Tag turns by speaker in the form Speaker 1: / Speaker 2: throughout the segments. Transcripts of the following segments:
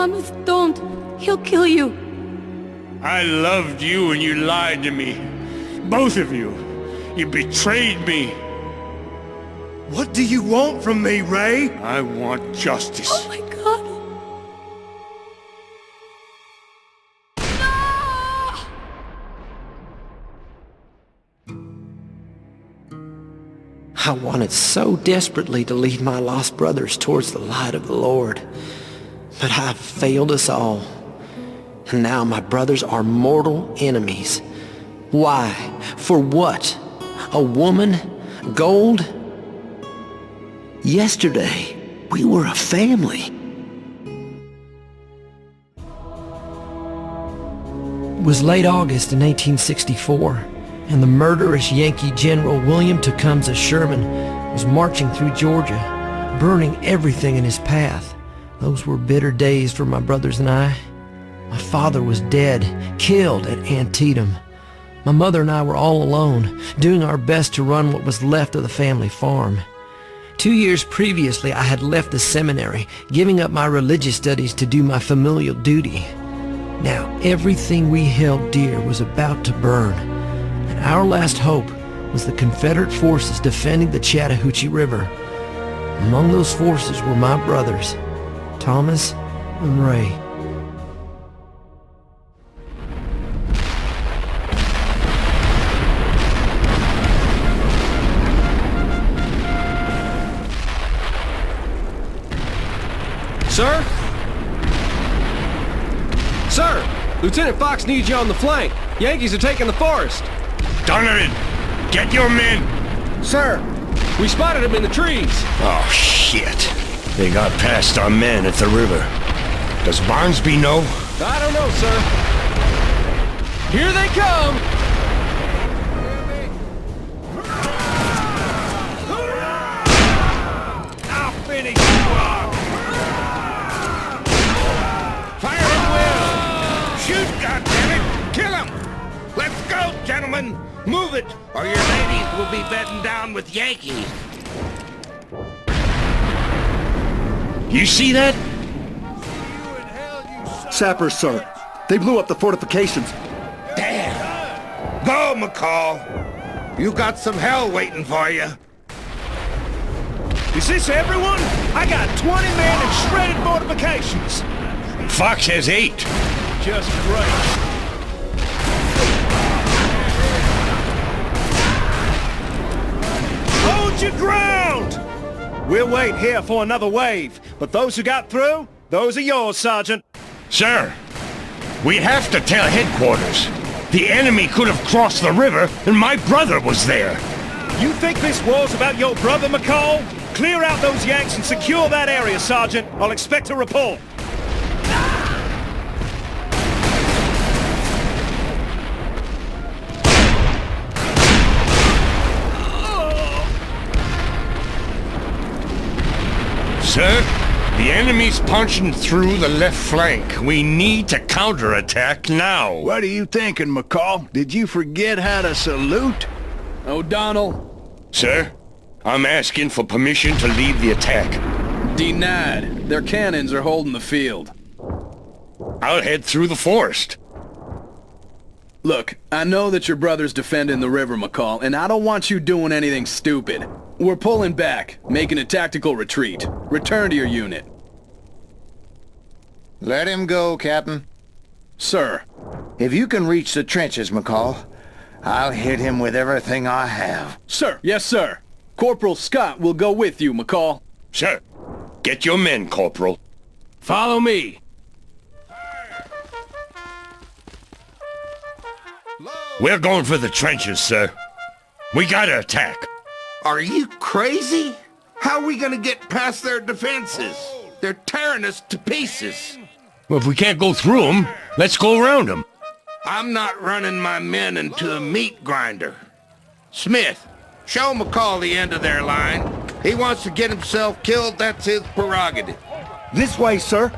Speaker 1: Thomas, don't. He'll kill you.
Speaker 2: I loved you and you lied to me. Both of you. You betrayed me.
Speaker 3: What do you want from me, Ray?
Speaker 2: I want justice.
Speaker 1: Oh my God.
Speaker 4: I wanted so desperately to lead my lost brothers towards the light of the Lord, but I've failed us all. And now my brothers are mortal enemies. Why? For what? A woman? Gold? Yesterday, we were a family. It was late August in 1864. And the murderous Yankee General William Tecumseh Sherman was marching through Georgia, burning everything in his path. Those were bitter days for my brothers and I. My father was dead, killed at Antietam. My mother and I were all alone, doing our best to run what was left of the family farm. 2 years previously, I had left the seminary, giving up my religious studies to do my familial duty. Now, everything we held dear was about to burn. Our last hope was the Confederate forces defending the Chattahoochee River. Among those forces were my brothers, Thomas and Ray.
Speaker 5: Sir? Sir! Lieutenant Fox needs you on the flank. Yankees are taking the forest.
Speaker 2: Donovan, get your men!
Speaker 5: Sir, we spotted them in the trees.
Speaker 2: Oh, shit. They got past our men at the river. Does Barnsby know?
Speaker 5: I don't know, sir. Here they come!
Speaker 2: I'll finish you off! Fire at will! Shoot, goddammit! Kill him! Let's go, gentlemen! Move it, or your ladies will be bedding down with Yankees. You see that?
Speaker 3: Sappers, sir. They blew up the fortifications.
Speaker 2: Damn! Go, McCall! You got some hell waiting for you.
Speaker 3: Is this everyone? I got 20 men in shredded fortifications.
Speaker 2: Fox has 8.
Speaker 3: Just great. Hold your ground! We'll wait here for another wave, but those who got through, those are yours, Sergeant.
Speaker 2: Sir, we have to tell headquarters. The enemy could have crossed the river, and my brother was there.
Speaker 3: You think this war's about your brother, McCall? Clear out those Yanks and secure that area, Sergeant. I'll expect a report.
Speaker 2: Sir, the enemy's punching through the left flank. We need to counterattack now.
Speaker 6: What are you thinking, McCall? Did you forget how to salute?
Speaker 5: O'Donnell.
Speaker 2: Sir, I'm asking for permission to lead the attack.
Speaker 5: Denied. Their cannons are holding the field.
Speaker 2: I'll head through the forest.
Speaker 5: Look, I know that your brother's defending the river, McCall, and I don't want you doing anything stupid. We're pulling back, making a tactical retreat. Return to your unit.
Speaker 7: Let him go, Captain.
Speaker 5: Sir.
Speaker 7: If you can reach the trenches, McCall, I'll hit him with everything I have.
Speaker 5: Sir. Yes, sir. Corporal Scott will go with you, McCall.
Speaker 2: Sir, get your men, Corporal.
Speaker 5: Follow me.
Speaker 2: We're going for the trenches, sir. We gotta attack.
Speaker 8: Are you crazy? How are we gonna get past their defenses? They're tearing us to pieces.
Speaker 2: Well, if we can't go through them, let's go around them.
Speaker 8: I'm not running my men into a meat grinder. Smith, show McCall the end of their line. He wants to get himself killed, that's his prerogative.
Speaker 3: This way, sir.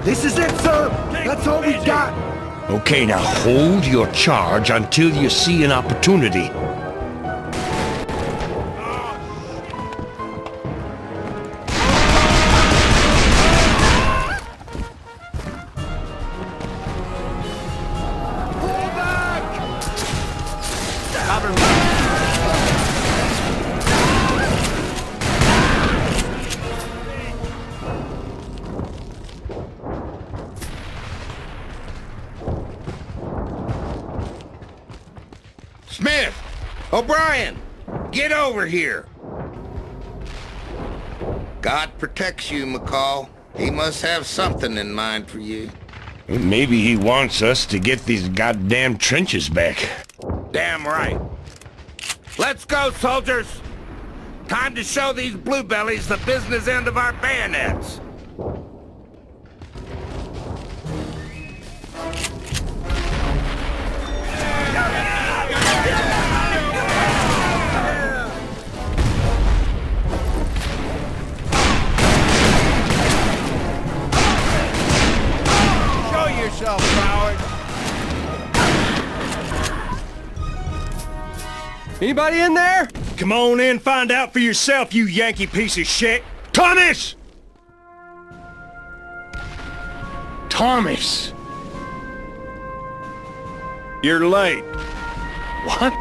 Speaker 3: This is it, sir. That's all we got.
Speaker 2: Okay, now hold your charge until you see an opportunity.
Speaker 8: Smith! O'Brien! Get over here! God protects you, McCall. He must have something in mind for you.
Speaker 2: Maybe he wants us to get these goddamn trenches back.
Speaker 8: Damn right. Let's go, soldiers! Time to show these bluebellies the business end of our bayonets.
Speaker 6: Show yourself, coward!
Speaker 3: Anybody in there? Come on in, find out for yourself, you Yankee piece of shit. Thomas!
Speaker 2: Thomas!
Speaker 3: You're late.
Speaker 2: What?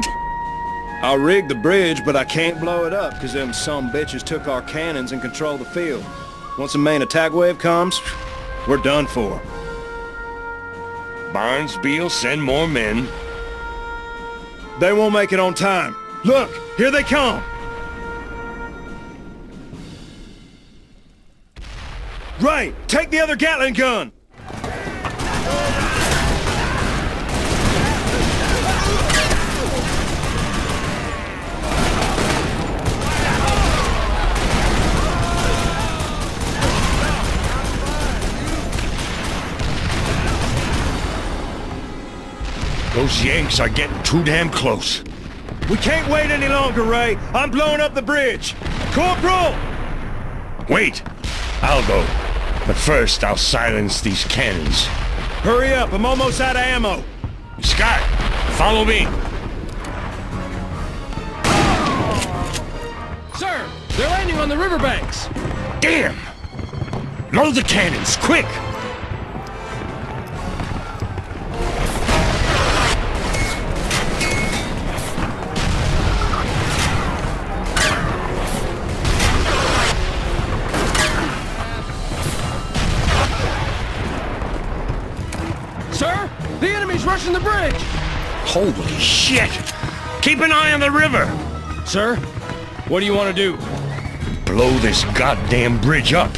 Speaker 3: I rigged the bridge, but I can't blow it up because them some bitches took our cannons and control the field. Once the main attack wave comes, we're done for.
Speaker 2: Barnesby'll send more men.
Speaker 3: They won't make it on time. Look, here they come! Ray, take the other Gatling gun!
Speaker 2: Those Yanks are getting too damn close.
Speaker 3: We can't wait any longer, Ray. I'm blowing up the bridge. Corporal!
Speaker 2: Wait, I'll go. But first, I'll silence these cannons.
Speaker 3: Hurry up, I'm almost out of ammo.
Speaker 2: Scott, follow me.
Speaker 9: Sir, they're landing on the riverbanks.
Speaker 2: Damn! Load the cannons, quick!
Speaker 9: Sir, the enemy's rushing the bridge.
Speaker 2: Holy shit! Keep an eye on the river!
Speaker 9: Sir, what do you want to do?
Speaker 2: Blow this goddamn bridge up.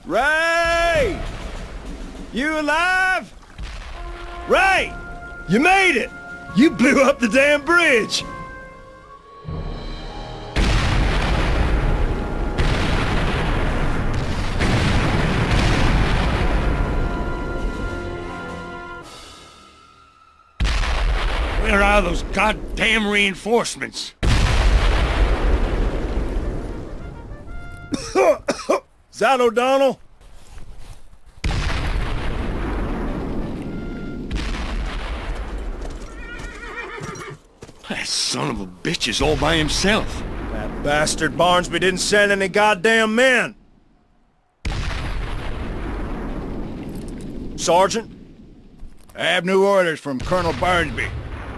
Speaker 3: Ray! You alive? Ray! You made it! You blew up the damn bridge!
Speaker 2: Where are those goddamn reinforcements?
Speaker 3: Is that O'Donnell?
Speaker 2: That son of a bitch is all by himself.
Speaker 3: That bastard Barnesby didn't send any goddamn men! Sergeant?
Speaker 6: I have new orders from Colonel Barnesby.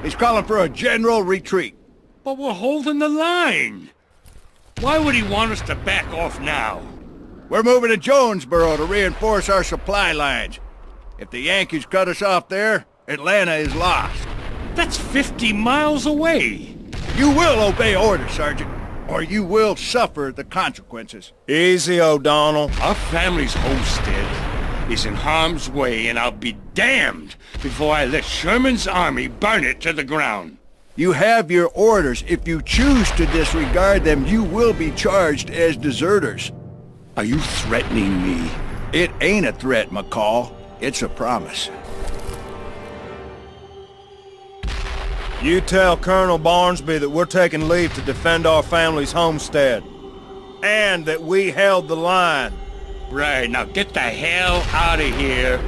Speaker 6: He's calling for a general retreat.
Speaker 2: But we're holding the line. Why would he want us to back off now?
Speaker 6: We're moving to Jonesboro to reinforce our supply lines. If the Yankees cut us off there, Atlanta is lost.
Speaker 2: That's 50 miles away.
Speaker 6: You will obey orders, Sergeant, or you will suffer the consequences.
Speaker 3: Easy, O'Donnell.
Speaker 2: Our family's homestead is in harm's way, and I'll be damned before I let Sherman's army burn it to the ground.
Speaker 6: You have your orders. If you choose to disregard them, you will be charged as deserters.
Speaker 2: Are you threatening me?
Speaker 6: It ain't a threat, McCall. It's a promise.
Speaker 3: You tell Colonel Barnesby that we're taking leave to defend our family's homestead. And that we held the line.
Speaker 2: Right, now get the hell out of here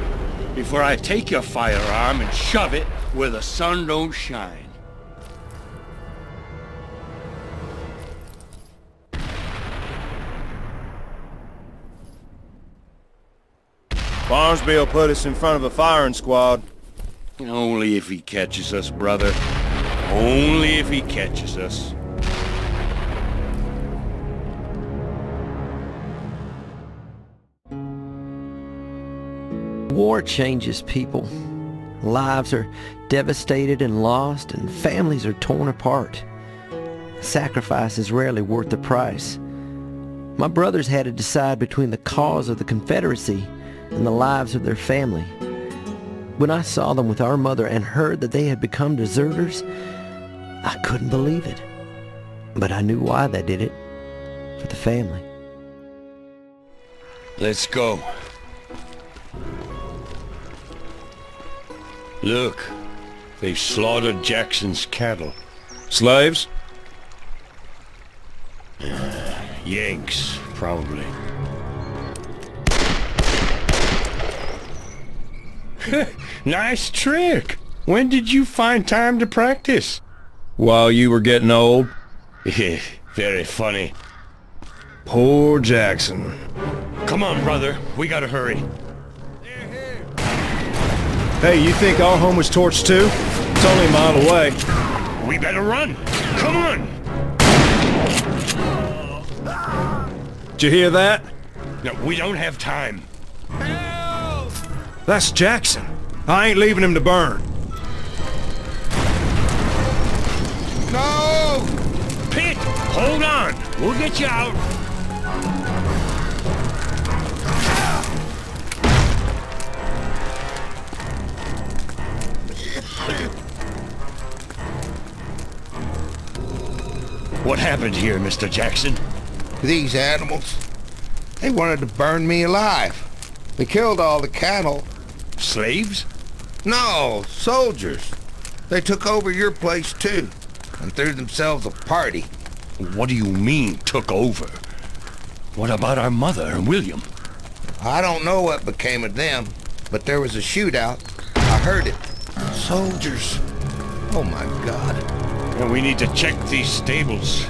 Speaker 2: before I take your firearm and shove it where the sun don't shine.
Speaker 3: Barnesby will put us in front of a firing squad.
Speaker 2: Only if he catches us, brother. Only if he catches us.
Speaker 4: War changes people. Lives are devastated and lost, and families are torn apart. Sacrifice is rarely worth the price. My brothers had to decide between the cause of the Confederacy and the lives of their family. When I saw them with our mother and heard that they had become deserters, I couldn't believe it. But I knew why they did it. For the family.
Speaker 2: Let's go. Look, they've slaughtered Jackson's cattle.
Speaker 3: Slaves?
Speaker 2: Yanks, probably. Nice trick. When did you find time to practice?
Speaker 3: While you were getting old?
Speaker 2: Very funny.
Speaker 3: Poor Jackson.
Speaker 2: Come on, brother. We gotta hurry.
Speaker 3: Hey, you think our home was torched too? It's only a mile away.
Speaker 2: We better run. Come on.
Speaker 3: Did you hear that?
Speaker 2: No, we don't have time.
Speaker 3: That's Jackson. I ain't leaving him to burn.
Speaker 2: No! Pit, hold on. We'll get you out. What happened here, Mr. Jackson?
Speaker 8: These animals, they wanted to burn me alive. They killed all the cattle.
Speaker 2: Slaves?
Speaker 8: No, soldiers. They took over your place too, and threw themselves a party.
Speaker 2: What do you mean, took over? What about our mother and William?
Speaker 8: I don't know what became of them, but there was a shootout. I heard it. Soldiers. Oh my God.
Speaker 2: And we need to check these stables.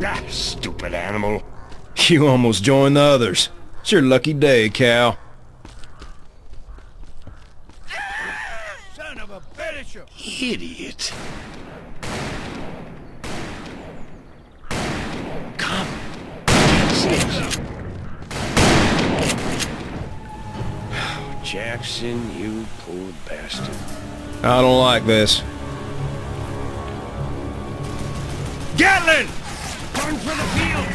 Speaker 2: Ah, stupid animal.
Speaker 3: You almost joined the others. It's your lucky day, Cal.
Speaker 6: Son of a bitch!
Speaker 2: Idiot. Come. Sit. Jackson, you poor bastard.
Speaker 3: I don't like this.
Speaker 2: Gatlin! Run for the field!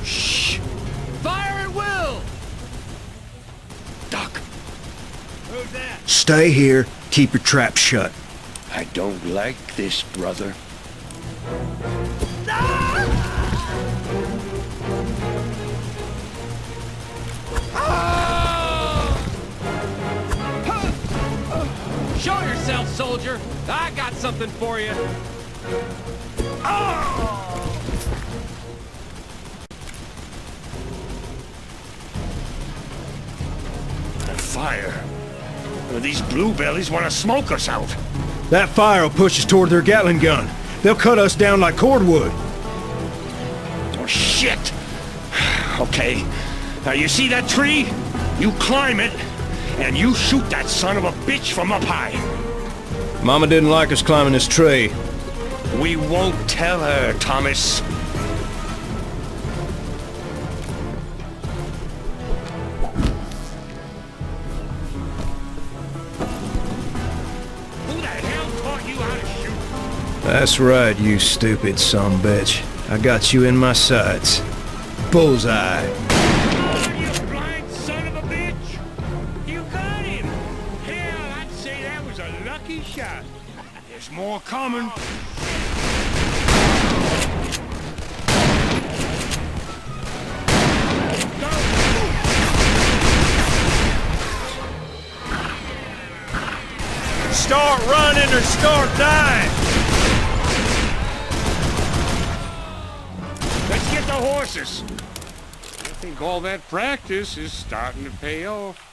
Speaker 2: Shh!
Speaker 9: Fire at will!
Speaker 2: Duck!
Speaker 6: Who's that?
Speaker 3: Stay here. Keep your trap shut.
Speaker 2: I don't like this, brother.
Speaker 9: Show yourself, soldier! I got something for you!
Speaker 2: The fire. Well, these bluebellies want to smoke us out.
Speaker 3: That fire will push us toward their Gatling gun. They'll cut us down like cordwood.
Speaker 2: Oh, shit! Okay. Now, you see that tree? You climb it, and you shoot that son of a bitch from up high.
Speaker 3: Mama didn't like us climbing this tree.
Speaker 2: We won't tell her, Thomas. Who the hell taught you how to shoot?
Speaker 3: That's right, you stupid sumbitch. I got you in my sights. Bullseye.
Speaker 2: Oh, you blind son of a bitch! You got him! Hell, I'd say that was a lucky shot. There's more coming.
Speaker 3: Start running or start dying!
Speaker 2: Let's get the horses.
Speaker 8: think all that practice is starting to pay off.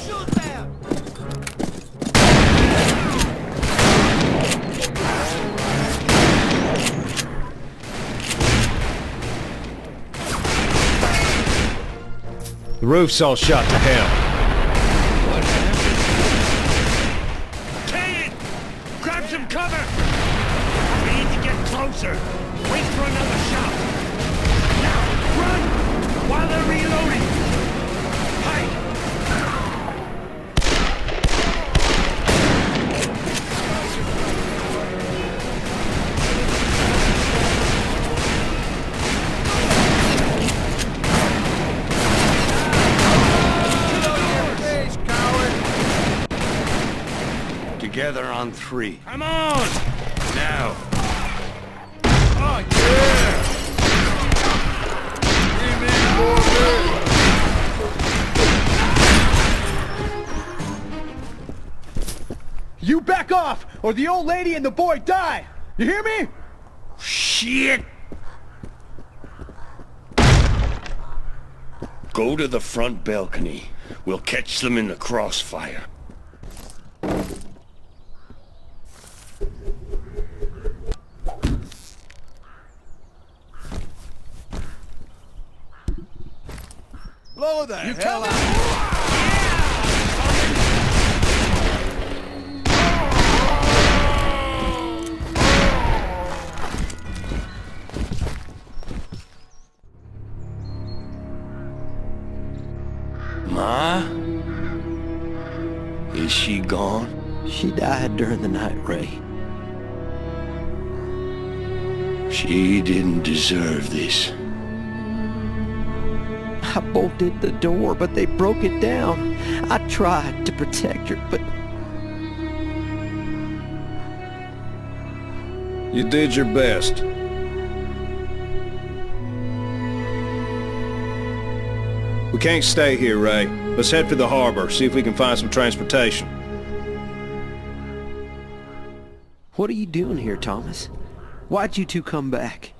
Speaker 9: Shoot them!
Speaker 3: The roof's all shot to hell.
Speaker 2: Grab some cover! We need to get closer. Wait for another shot. Now, run! While they're reloading. Hide!
Speaker 8: Together on 3.
Speaker 2: Come on!
Speaker 8: Now.
Speaker 2: Oh, yeah!
Speaker 5: You back off, or the old lady and the boy die! You hear me?
Speaker 2: Shit!
Speaker 8: Go to the front balcony. We'll catch them in the crossfire.
Speaker 6: Blow the hell out!
Speaker 8: Ma? Is she gone?
Speaker 4: She died during the night, Ray.
Speaker 8: She didn't deserve this.
Speaker 4: I bolted the door, but they broke it down. I tried to protect her, but...
Speaker 3: You did your best. We can't stay here, Ray. Let's head for the harbor, see if we can find some transportation.
Speaker 4: What are you doing here, Thomas? Why'd you two come back?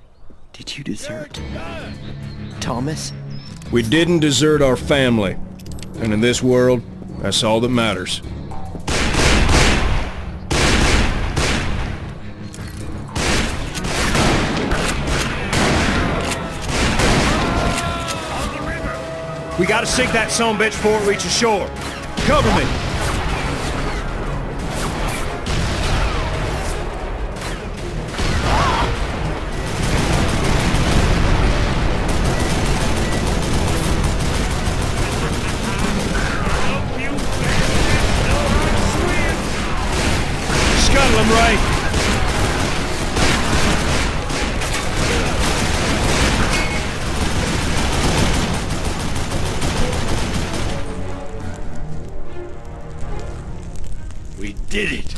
Speaker 4: Did you desert? Thomas?
Speaker 3: We didn't desert our family. And in this world, that's all that matters. We gotta sink that sonbitch before it reaches shore. Cover me! Scuttle him, Ray!
Speaker 8: We did it!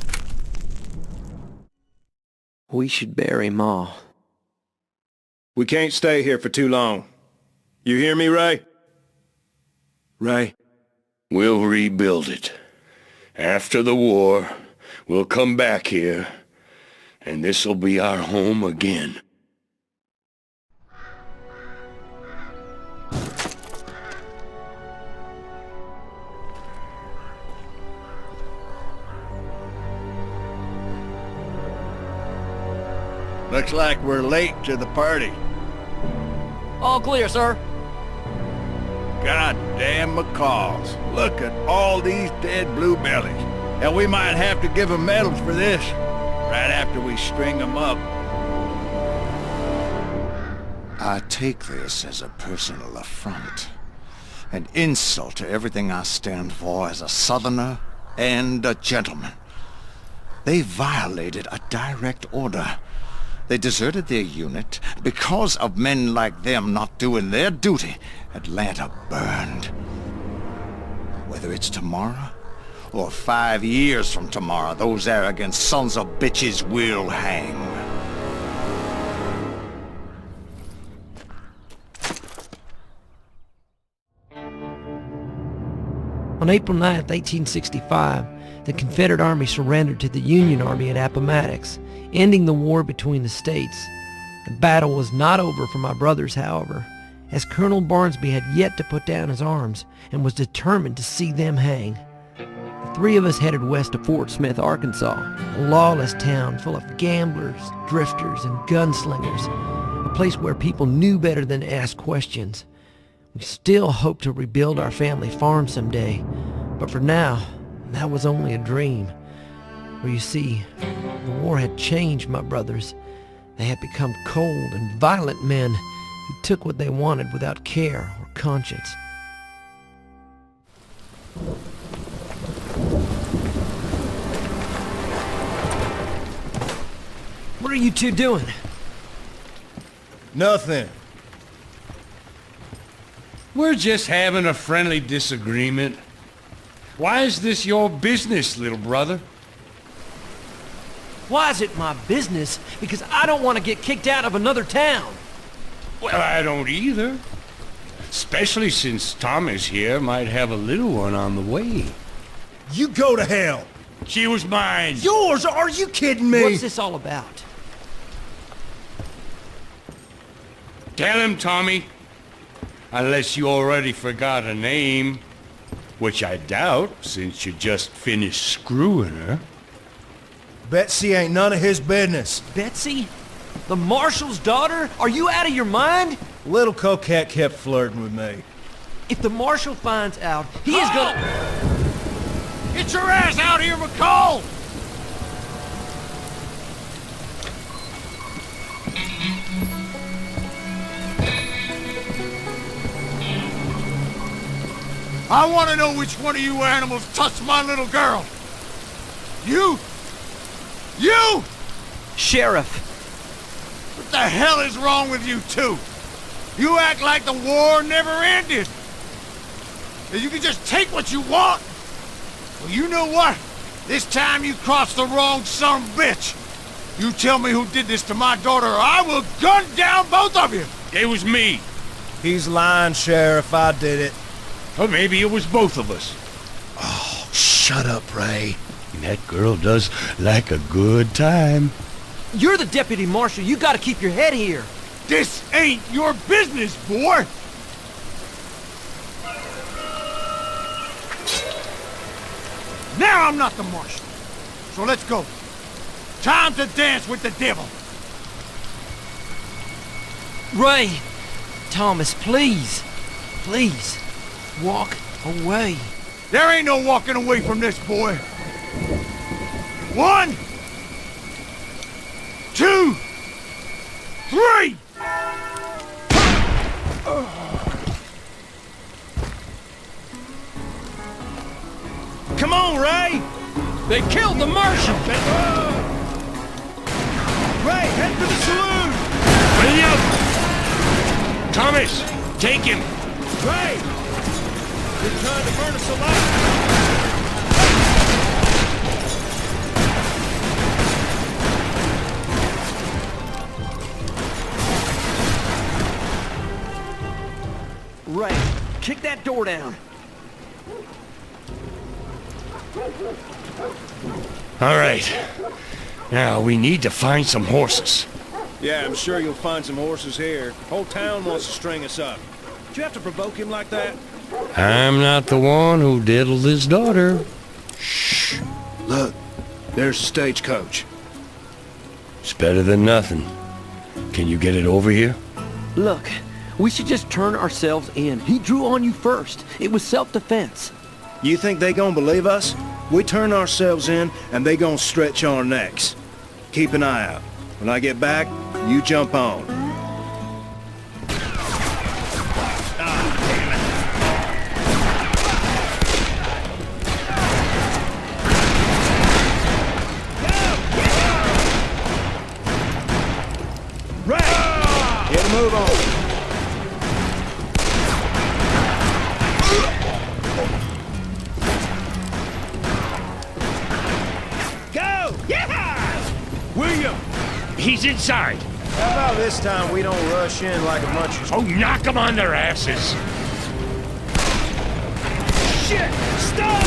Speaker 4: We should bury Ma.
Speaker 3: We can't stay here for too long. You hear me, Ray? Ray?
Speaker 8: We'll rebuild it. After the war, we'll come back here, and this'll be our home again.
Speaker 6: Looks like we're late to the party.
Speaker 9: All clear, sir.
Speaker 6: Goddamn McCalls. Look at all these dead bluebellies. And we might have to give them medals for this, right after we string them up.
Speaker 7: I take this as a personal affront, an insult to everything I stand for as a Southerner and a gentleman. They violated a direct order. They deserted their unit. Because of men like them not doing their duty, Atlanta burned. Whether it's tomorrow or 5 years from tomorrow, those arrogant sons of bitches will hang.
Speaker 4: On April 9th, 1865, the Confederate Army surrendered to the Union Army at Appomattox, ending the war between the states. The battle was not over for my brothers, however, as Colonel Barnsby had yet to put down his arms and was determined to see them hang. The three of us headed west to Fort Smith, Arkansas, a lawless town full of gamblers, drifters, and gunslingers, a place where people knew better than to ask questions. We still hoped to rebuild our family farm someday, but for now, that was only a dream. For you see, the war had changed my brothers. They had become cold and violent men who took what they wanted without care or conscience. What are you two doing?
Speaker 3: Nothing.
Speaker 2: We're just having a friendly disagreement. Why is this your business, little brother?
Speaker 4: Why is it my business? Because I don't want to get kicked out of another town.
Speaker 2: Well, I don't either. Especially since Thomas here might have a little one on the way.
Speaker 3: You go to hell.
Speaker 2: She was mine.
Speaker 3: Yours? Are you kidding me?
Speaker 4: What's this all about?
Speaker 2: Tell him, Tommy. Unless you already forgot her name. Which I doubt, since you just finished screwing her.
Speaker 3: Betsy ain't none of his business.
Speaker 4: Betsy? The marshal's daughter? Are you out of your mind?
Speaker 3: Little coquette kept flirting with me.
Speaker 4: If the marshal finds out, he is gonna...
Speaker 2: Get your ass out here, McCall!
Speaker 6: I want to know which one of you animals touched my little girl. You? You!
Speaker 4: Sheriff.
Speaker 6: What the hell is wrong with you two? You act like the war never ended. That you can just take what you want. Well, you know what? This time you crossed the wrong son of a bitch. You tell me who did this to my daughter, or I will gun down both of you.
Speaker 2: It was me.
Speaker 3: He's lying, Sheriff. I did it.
Speaker 2: Or maybe it was both of us.
Speaker 3: Oh, shut up, Ray.
Speaker 2: That girl does like a good time.
Speaker 4: You're the deputy marshal. You gotta keep your head here.
Speaker 6: This ain't your business, boy. Now I'm not the marshal. So let's go. Time to dance with the devil.
Speaker 4: Ray! Thomas, please. Please. Walk away.
Speaker 6: There ain't no walking away from this, boy. 1, 2, 3!
Speaker 3: Come on, Ray!
Speaker 9: They killed the marshal!
Speaker 3: Ray, head for the saloon!
Speaker 2: William! Thomas, take him!
Speaker 3: Ray! They're trying to burn us alive!
Speaker 4: Ray, kick that door down.
Speaker 2: All right. Now, we need to find some horses.
Speaker 3: Yeah, I'm sure you'll find some horses here. Whole town wants to string us up. Did you have to provoke him like that?
Speaker 2: I'm not the one who diddled his daughter.
Speaker 3: Shh. Look, there's the stagecoach.
Speaker 2: It's better than nothing. Can you get it over here?
Speaker 4: Look, we should just turn ourselves in. He drew on you first. It was self-defense.
Speaker 3: You think they gonna believe us? We turn ourselves in, and they gonna stretch our necks. Keep an eye out. When I get back, you jump on. Right! Get a move on.
Speaker 2: He's inside.
Speaker 3: How about this time we don't rush in like a bunch of...
Speaker 2: Oh, knock them on their asses. Shit! Stop!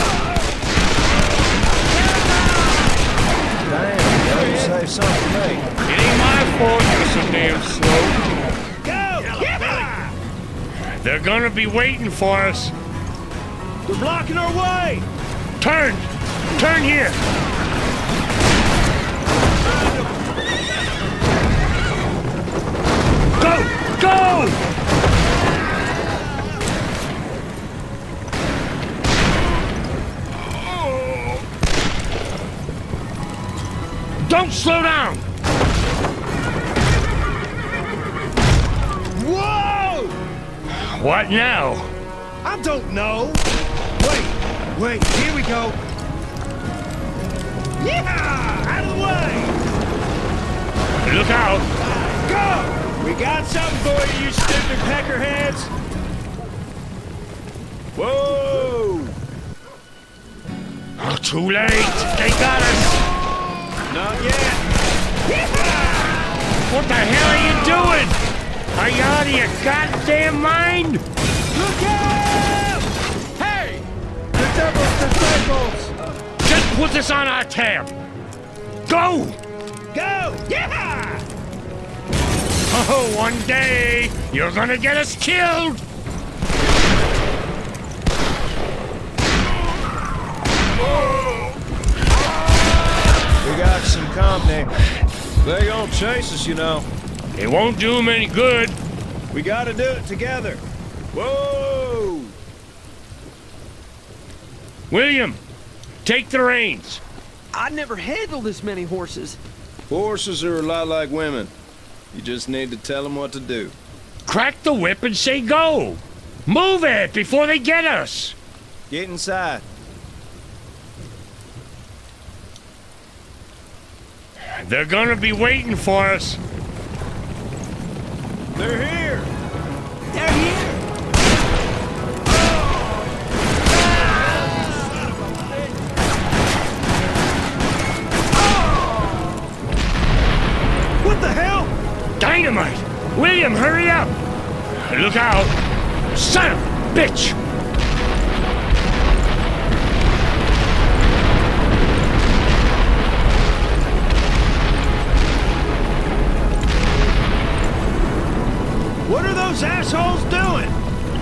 Speaker 3: Damn, you say something to me.
Speaker 2: It ain't my fault you're so damn slow. Go! Yeah! They're gonna be waiting for us. They're blocking our way! Turn! Turn here! Go! Go! Don't slow down! Whoa! What now? I don't know. Wait, here we go. Yeah! Out of the way! Look out! Go! We got something for you stupid peckerheads! Whoa! Oh, too late! They got us! Not yet! What the hell are you doing? Are you out of your goddamn mind? Look out! Hey! The devil's disciples! Just put this on our tab! Go! Go! Yeah! Oh, one day, you're gonna get us killed!
Speaker 3: We got some company. They gonna chase us, you know.
Speaker 2: It won't do them any good.
Speaker 3: We gotta do it together. Whoa!
Speaker 2: William, take the reins.
Speaker 4: I never handled this many horses.
Speaker 3: Horses are a lot like women. You just need to tell them what to do.
Speaker 2: Crack the whip and say go. Move it before they get us.
Speaker 3: Get inside.
Speaker 2: They're gonna be waiting for us.
Speaker 3: They're here!
Speaker 4: They're here!
Speaker 2: What the hell? Dynamite! William, hurry up! Look out! Son of a bitch!
Speaker 3: What are those assholes doing?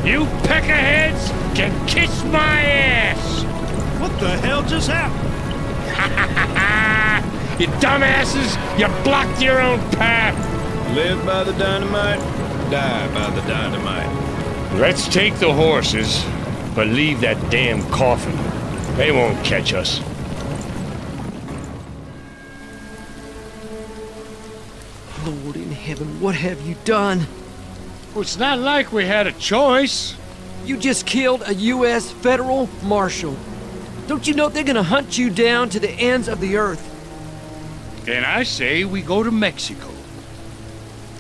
Speaker 2: You peckerheads can kiss my ass!
Speaker 3: What the hell just happened?
Speaker 2: You dumbasses! You blocked your own path!
Speaker 3: Live by the dynamite, die by the dynamite.
Speaker 2: Let's take the horses, but leave that damn coffin. They won't catch us.
Speaker 4: Lord in heaven, what have you done?
Speaker 2: Well, it's not like we had a choice.
Speaker 4: You just killed a U.S. federal marshal. Don't you know they're gonna hunt you down to the ends of the earth?
Speaker 2: Then I say we go to Mexico.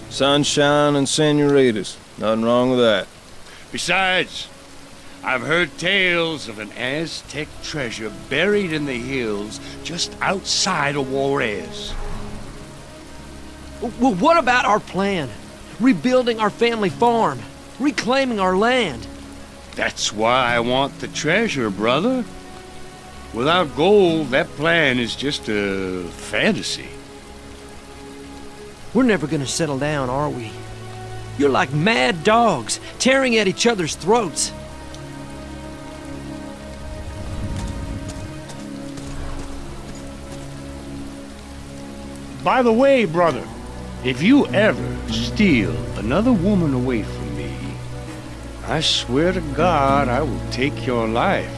Speaker 3: Sunshine and senoritas. Nothing wrong with that.
Speaker 2: Besides, I've heard tales of an Aztec treasure buried in the hills just outside of Juarez.
Speaker 4: Well, what about our plan? Rebuilding our family farm, reclaiming our land.
Speaker 2: That's why I want the treasure, brother. Without gold, that plan is just a fantasy.
Speaker 4: We're never gonna settle down, are we? You're like mad dogs, tearing at each other's throats.
Speaker 2: By the way, brother, if you ever steal another woman away from me, I swear to God I will take your life.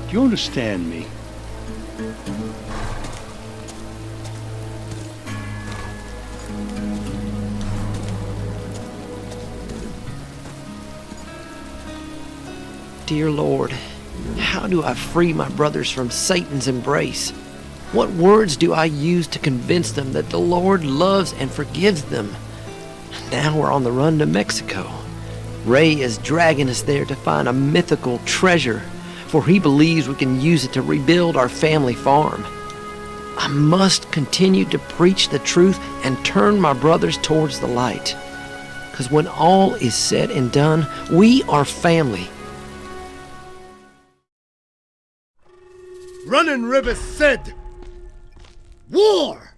Speaker 2: Do you understand me?
Speaker 4: Dear Lord, how do I free my brothers from Satan's embrace? What words do I use to convince them that the Lord loves and forgives them? Now we're on the run to Mexico. Ray is dragging us there to find a mythical treasure, for he believes we can use it to rebuild our family farm. I must continue to preach the truth and turn my brothers towards the light. Because when all is said and done, we are family.
Speaker 6: Running River said, war!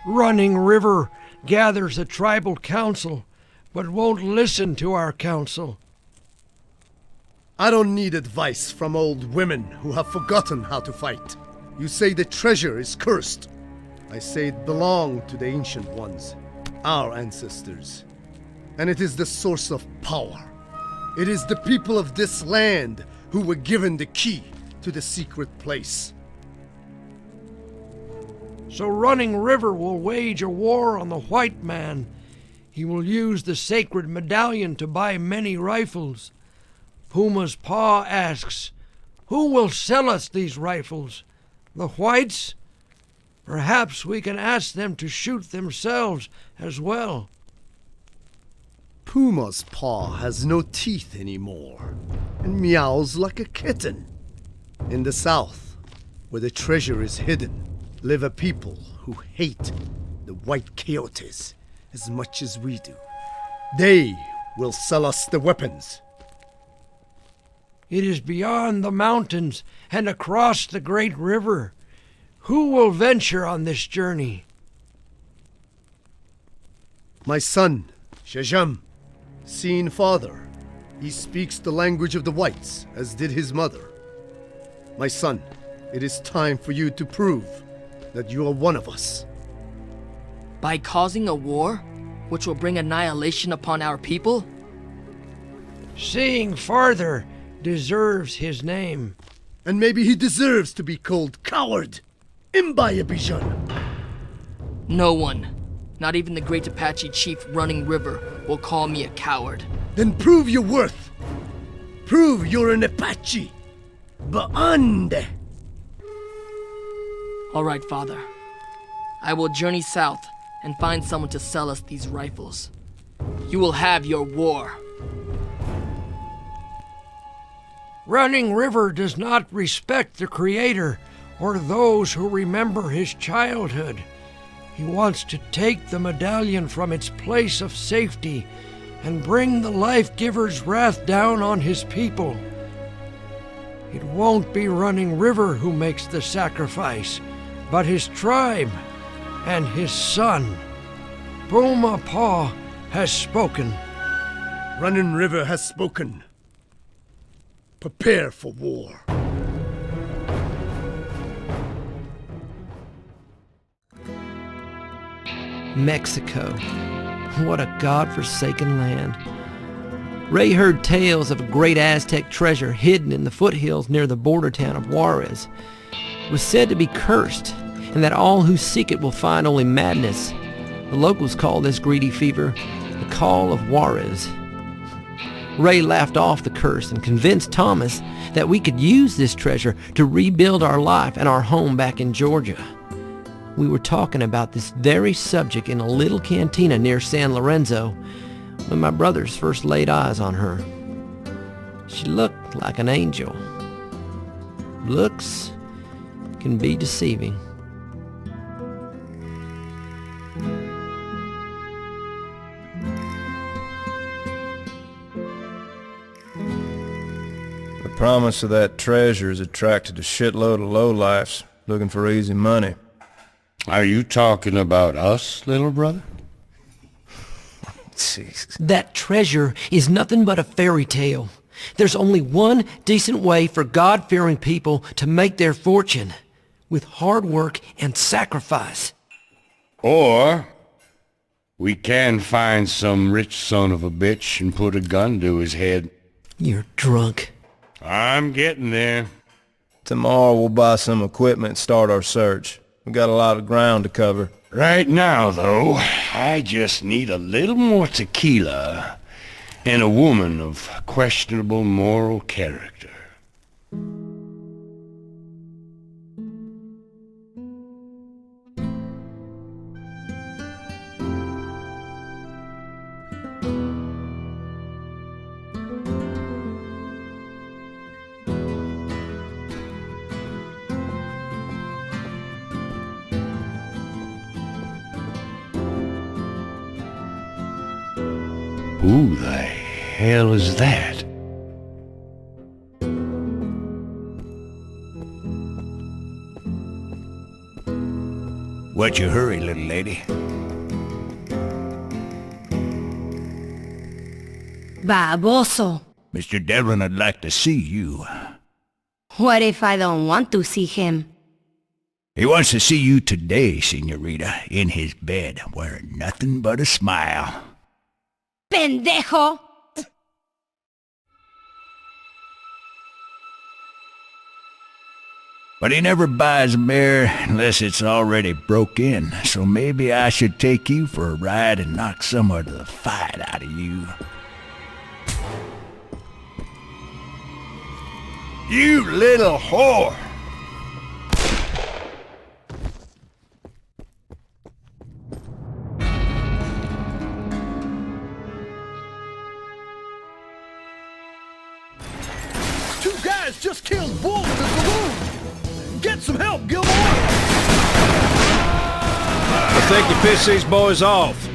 Speaker 4: Running River gathers a tribal council, but won't listen to our counsel.
Speaker 6: I don't need advice from old women who have forgotten how to fight. You say the treasure is cursed. I say it belonged to the ancient ones, our ancestors. And it is the source of power. It is the people of this land who were given the key to the secret place.
Speaker 4: So Running River will wage a war on the white man. He will use the sacred medallion to buy many rifles. Puma's pa asks, who will sell us these rifles? The whites? Perhaps we can ask them to shoot themselves as well.
Speaker 6: Puma's paw has no teeth anymore, and meows like a kitten. In the south, where the treasure is hidden, live a people who hate the white coyotes as much as we do. They will sell us the weapons.
Speaker 4: It is beyond the mountains and across the great river. Who will venture on this journey?
Speaker 6: My son, Shajam, seeing father. He speaks the language of the whites, as did his mother. My son, it is time for you to prove that you are one of us.
Speaker 10: By causing a war, which will bring annihilation upon our people?
Speaker 4: Seeing farther deserves his name.
Speaker 6: And maybe he deserves to be called coward. Imbayabijan.
Speaker 10: No one, not even the great Apache chief Running River, will call me a coward.
Speaker 6: Then prove your worth. Prove you're an Apache. Baande.
Speaker 10: All right, father. I will journey south and find someone to sell us these rifles. You will have your war.
Speaker 4: Running River does not respect the Creator or those who remember his childhood. He wants to take the medallion from its place of safety and bring the Life-Giver's wrath down on his people. It won't be Running River who makes the sacrifice, but his tribe and his son. Puma Pa has spoken.
Speaker 6: Running River has spoken. Prepare for war.
Speaker 4: Mexico. What a godforsaken land. Ray heard tales of a great Aztec treasure hidden in the foothills near the border town of Juarez. It was said to be cursed, and that all who seek it will find only madness. The locals call this greedy fever the Call of Juarez. Ray laughed off the curse and convinced Thomas that we could use this treasure to rebuild our life and our home back in Georgia. We were talking about this very subject in a little cantina near San Lorenzo when my brothers first laid eyes on her. She looked like an angel. Looks can be deceiving.
Speaker 3: The promise of that treasure has attracted a shitload of lowlifes looking for easy money.
Speaker 8: Are you talking about us, little brother?
Speaker 3: Jeez.
Speaker 4: That treasure is nothing but a fairy tale. There's only one decent way for God-fearing people to make their fortune, with hard work and sacrifice.
Speaker 8: Or we can find some rich son of a bitch and put a gun to his head.
Speaker 4: You're drunk.
Speaker 8: I'm getting there.
Speaker 3: Tomorrow we'll buy some equipment and start our search. We got a lot of ground to cover.
Speaker 8: Right now, though, I just need a little more tequila and a woman of questionable moral character. Who the hell is that?
Speaker 11: What's your hurry, little lady?
Speaker 1: Baboso.
Speaker 11: Mr. Devlin, I'd like to see you.
Speaker 1: What if I don't want to see him?
Speaker 11: He wants to see you today, senorita, in his bed, wearing nothing but a smile.
Speaker 1: Pendejo!
Speaker 11: But he never buys a mare unless it's already broke in, so maybe I should take you for a ride and knock some of the fight out of you. You little whore!
Speaker 5: Two guys just killed Bull in the saloon! Get some help, Gilmore!
Speaker 3: I think you pissed these boys off.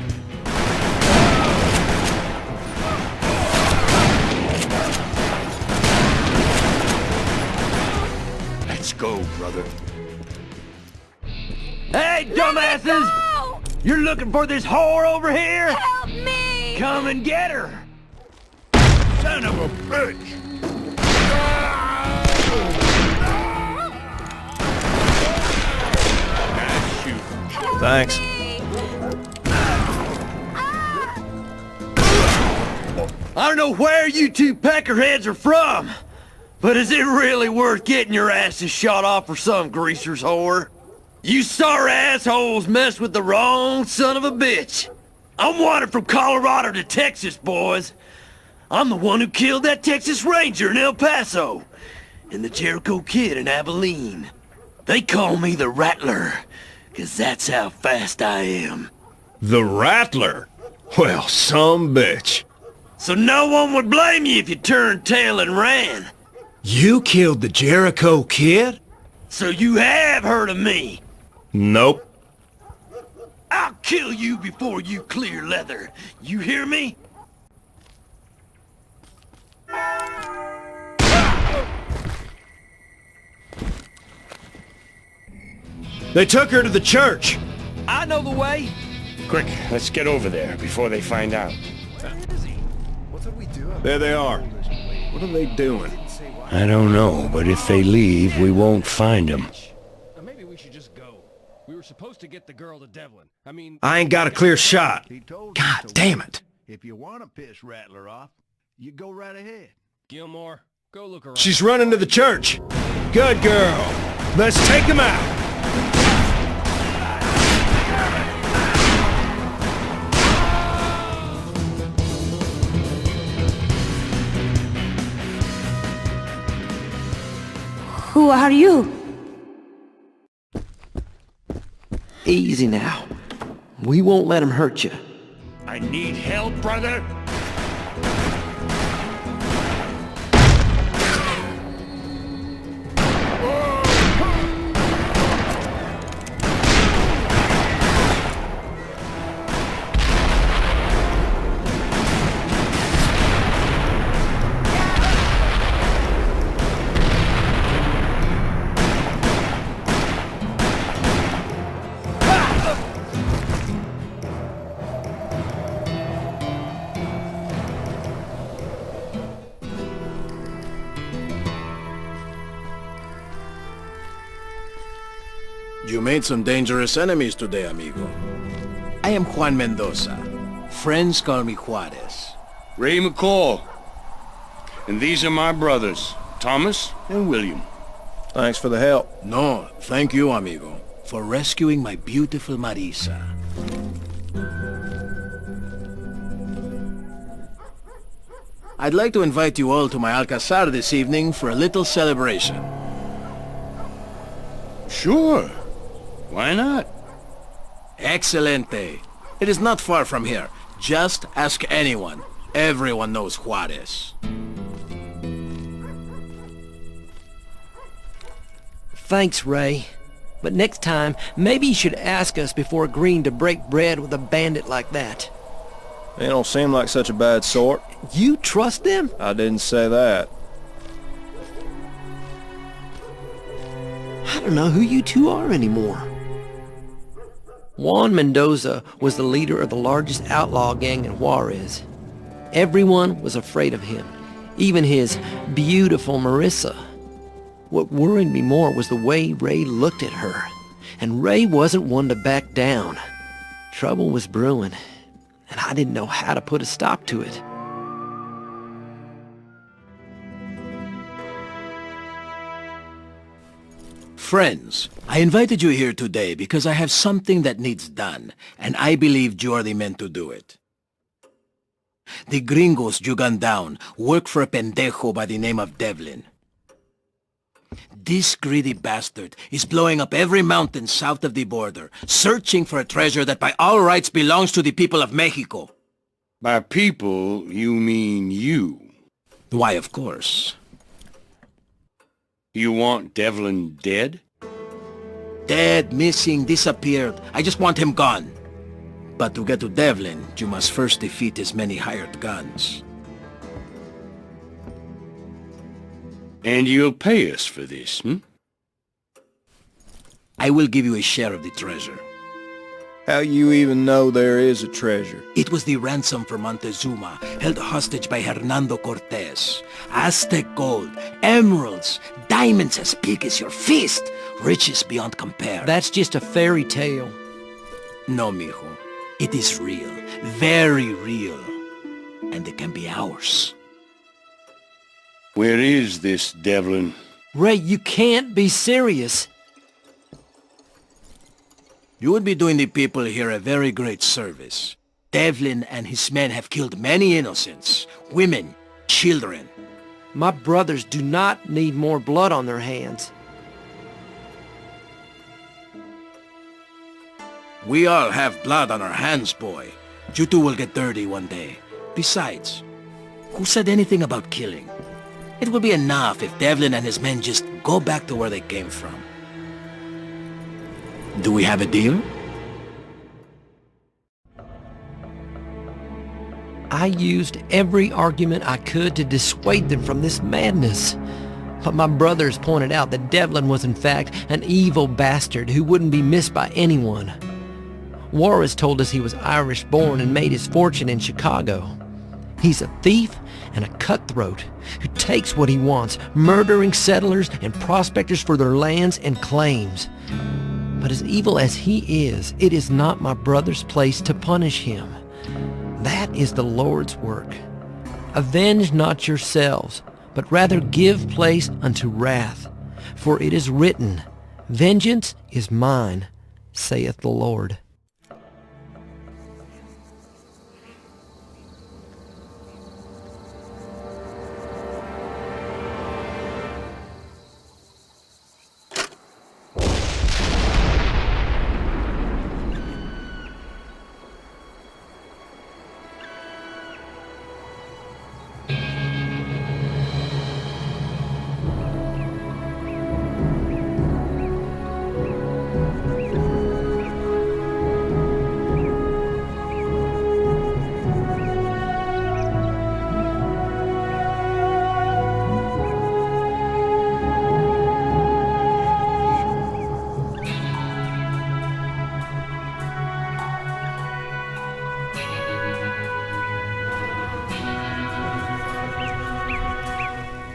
Speaker 11: Let's go, brother.
Speaker 9: Hey, dumbasses!
Speaker 1: No!
Speaker 9: You're looking for this whore over here?
Speaker 1: Help me!
Speaker 9: Come and get her!
Speaker 11: Son of a bitch! Nice shoot.
Speaker 3: Thanks.
Speaker 9: I don't know where you two peckerheads are from, but is it really worth getting your asses shot off for some greaser's whore? You sorry assholes messed with the wrong son of a bitch. I'm wanted from Colorado to Texas, boys. I'm the one who killed that Texas Ranger in El Paso, and the Jericho Kid in Abilene. They call me the Rattler, 'cause that's how fast I am.
Speaker 3: The Rattler? Well, some bitch.
Speaker 9: So no one would blame you if you turned tail and ran.
Speaker 3: You killed the Jericho Kid?
Speaker 9: So you have heard of me.
Speaker 3: Nope.
Speaker 9: I'll kill you before you clear leather. You hear me?
Speaker 3: They took her to the church.
Speaker 9: I know the way.
Speaker 2: Quick, let's get over there before they find out.
Speaker 3: There they are. What are they doing?
Speaker 2: I don't know, but if they leave, we won't find them.
Speaker 9: Maybe we should just go. We were supposed to get the girl to Devlin.
Speaker 3: I ain't got a clear shot. God damn it.
Speaker 11: If you want to piss Rattler off, you go right ahead.
Speaker 9: Gilmore, go look around.
Speaker 3: She's running to the church. Good girl. Let's take him out.
Speaker 1: Who are you?
Speaker 4: Easy now. We won't let him hurt you.
Speaker 2: I need help, brother.
Speaker 6: You made some dangerous enemies today, amigo. I am Juan Mendoza. Friends call me Juarez.
Speaker 2: Ray McCall. And these are my brothers, Thomas and William.
Speaker 3: Thanks for the help.
Speaker 6: No, thank you, amigo, for rescuing my beautiful Marisa. I'd like to invite you all to my Alcazar this evening for a little celebration.
Speaker 2: Sure. Why not?
Speaker 6: Excelente. It is not far from here. Just ask anyone. Everyone knows Juarez.
Speaker 4: Thanks, Ray. But next time, maybe you should ask us before agreeing to break bread with a bandit like that.
Speaker 3: They don't seem like such a bad sort.
Speaker 4: You trust them?
Speaker 3: I didn't say that.
Speaker 4: I don't know who you two are anymore. Juan Mendoza was the leader of the largest outlaw gang in Juarez. Everyone was afraid of him, even his beautiful Marissa. What worried me more was the way Ray looked at her. And Ray wasn't one to back down. Trouble was brewing, and I didn't know how to put a stop to it.
Speaker 11: Friends, I invited you here today because I have something that needs done, and I believe you are the men to do it. The gringos you gunned down work for a pendejo by the name of Devlin. This greedy bastard is blowing up every mountain south of the border, searching for a treasure that by all rights belongs to the people of Mexico.
Speaker 2: By people, you mean you.
Speaker 11: Why, of course.
Speaker 2: You want Devlin dead?
Speaker 11: Dead, missing, disappeared. I just want him gone. But to get to Devlin, you must first defeat his many hired guns.
Speaker 2: And you'll pay us for this,
Speaker 11: I will give you a share of the treasure.
Speaker 3: How you even know there is a treasure?
Speaker 11: It was the ransom for Montezuma, held hostage by Hernando Cortez. Aztec gold, emeralds, diamonds as big as your fist, riches beyond compare.
Speaker 4: That's just a fairy tale.
Speaker 11: No, mijo. It is real, very real, and it can be ours.
Speaker 2: Where is this Devlin?
Speaker 4: Ray, you can't be serious.
Speaker 11: You would be doing the people here a very great service. Devlin and his men have killed many innocents, women, children.
Speaker 4: My brothers do not need more blood on their hands.
Speaker 11: We all have blood on our hands, boy. You two will get dirty one day. Besides, who said anything about killing? It will be enough if Devlin and his men just go back to where they came from. Do we have a deal?
Speaker 4: I used every argument I could to dissuade them from this madness. But my brothers pointed out that Devlin was in fact an evil bastard who wouldn't be missed by anyone. Juarez told us he was Irish-born and made his fortune in Chicago. He's a thief and a cutthroat who takes what he wants, murdering settlers and prospectors for their lands and claims. But as evil as he is, it is not my brother's place to punish him. That is the Lord's work. Avenge not yourselves, but rather give place unto wrath. For it is written, Vengeance is mine, saith the Lord.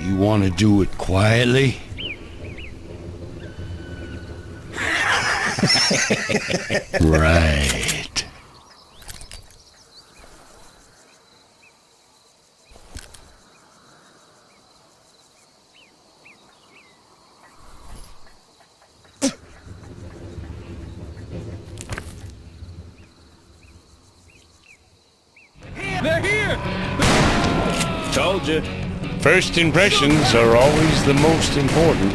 Speaker 2: You want to do it quietly? Right.
Speaker 6: They're here!
Speaker 3: Told you.
Speaker 2: First impressions are always the most important.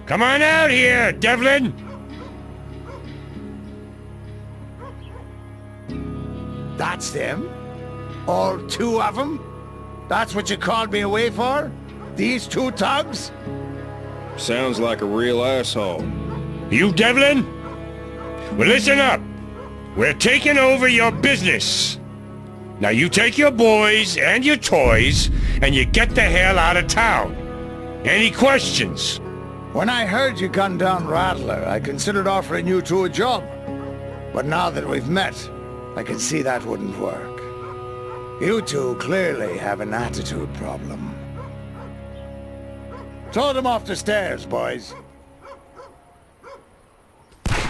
Speaker 2: Come on out here, Devlin!
Speaker 6: That's them? All two of them? That's what you called me away for? These two thugs?
Speaker 3: Sounds like a real asshole.
Speaker 2: You Devlin? Well, listen up. We're taking over your business. Now you take your boys and your toys, and you get the hell out of town. Any questions?
Speaker 7: When I heard you gunned down Rattler, I considered offering you two a job. But now that we've met, I can see that wouldn't work. You two clearly have an attitude problem. Throw them off the stairs, boys.
Speaker 3: I'm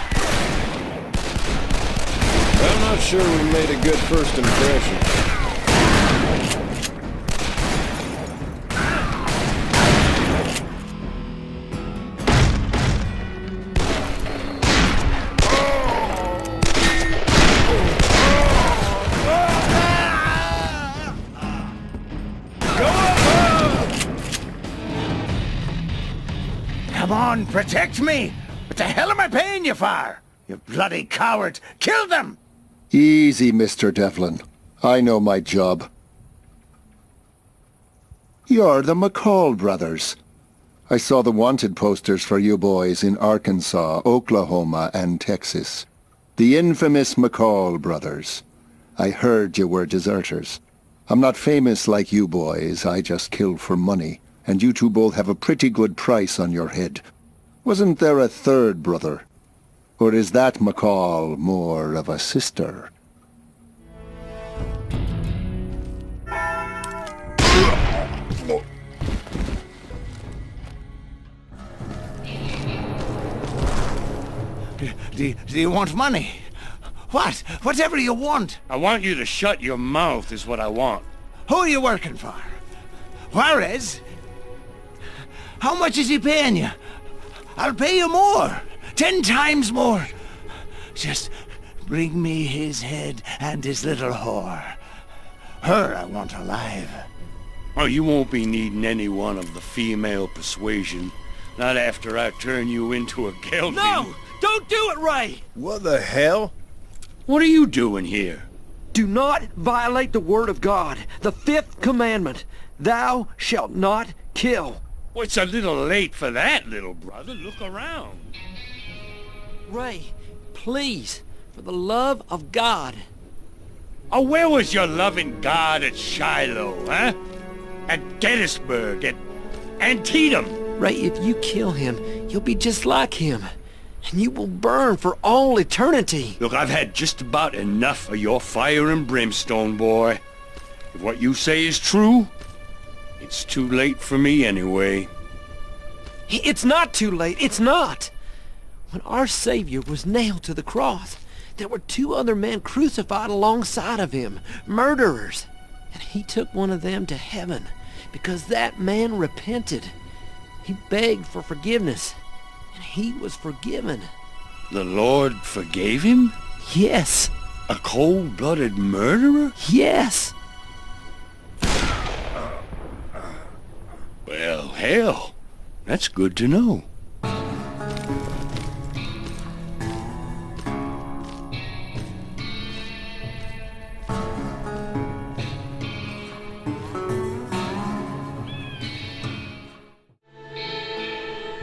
Speaker 3: not sure we made a good first impression.
Speaker 7: Come on, protect me! What the hell am I paying you for? You bloody coward! Kill them!
Speaker 12: Easy, Mr. Devlin. I know my job. You're the McCall brothers. I saw the wanted posters for you boys in Arkansas, Oklahoma, and Texas. The infamous McCall brothers. I heard you were deserters. I'm not famous like you boys, I just kill for money, and you two both have a pretty good price on your head. Wasn't there a third brother? Or is that McCall more of a sister?
Speaker 7: Do you want money? What? Whatever you want.
Speaker 2: I want you to shut your mouth is what I want.
Speaker 7: Who are you working for? Juarez? How much is he paying you? I'll pay you more. 10 times more. Just bring me his head and his little whore. Her I want alive.
Speaker 2: Oh, you won't be needing any one of the female persuasion. Not after I turn you into a gelding.
Speaker 9: No! Don't do it, Ray!
Speaker 3: What the hell?
Speaker 2: What are you doing here?
Speaker 4: Do not violate the word of God, the 5th commandment. Thou shalt not kill.
Speaker 2: Well, it's a little late for that, little brother. Look around.
Speaker 4: Ray, please, for the love of God.
Speaker 2: Oh, where was your loving God at Shiloh, huh? At Gettysburg, at Antietam?
Speaker 4: Ray, if you kill him, you'll be just like him. And you will burn for all eternity.
Speaker 2: Look, I've had just about enough of your fire and brimstone, boy. If what you say is true, it's too late for me anyway.
Speaker 4: It's not too late, it's not. When our Savior was nailed to the cross, there were 2 other men crucified alongside of him, murderers. And he took one of them to heaven because that man repented. He begged for forgiveness, and he was forgiven.
Speaker 2: The Lord forgave him?
Speaker 4: Yes.
Speaker 2: A cold-blooded murderer?
Speaker 4: Yes.
Speaker 2: Well, hell, that's good to know.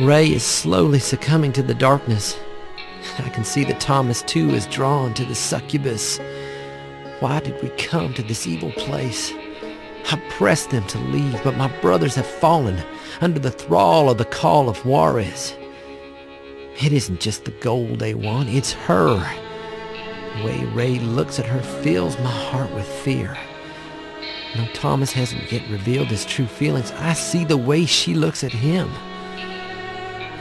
Speaker 4: Ray is slowly succumbing to the darkness. I can see that Thomas too is drawn to the succubus. Why did we come to this evil place? I pressed them to leave, but my brothers have fallen under the thrall of the Call of Juarez. It isn't just the gold they want, it's her. The way Ray looks at her fills my heart with fear. Though Thomas hasn't yet revealed his true feelings, I see the way she looks at him.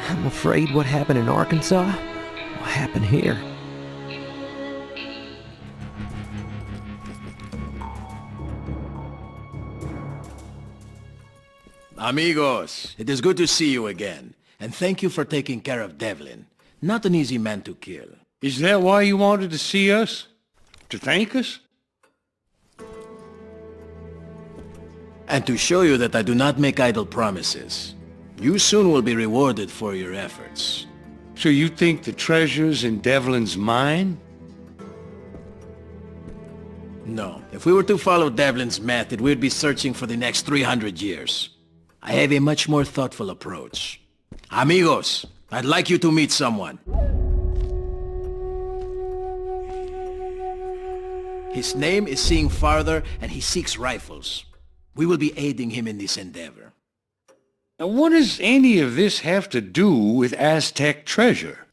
Speaker 4: I'm afraid what happened in Arkansas will happen here.
Speaker 11: Amigos, it is good to see you again. And thank you for taking care of Devlin. Not an easy man to kill.
Speaker 2: Is that why you wanted to see us? To thank us?
Speaker 11: And to show you that I do not make idle promises. You soon will be rewarded for your efforts.
Speaker 2: So you think the treasure's in Devlin's mine?
Speaker 11: No. If we were to follow Devlin's method, we'd be searching for the next 300 years. I have a much more thoughtful approach. Amigos, I'd like you to meet someone. His name is Seeing Farther, and he seeks rifles. We will be aiding him in this endeavor.
Speaker 2: Now, what does any of this have to do with Aztec treasure?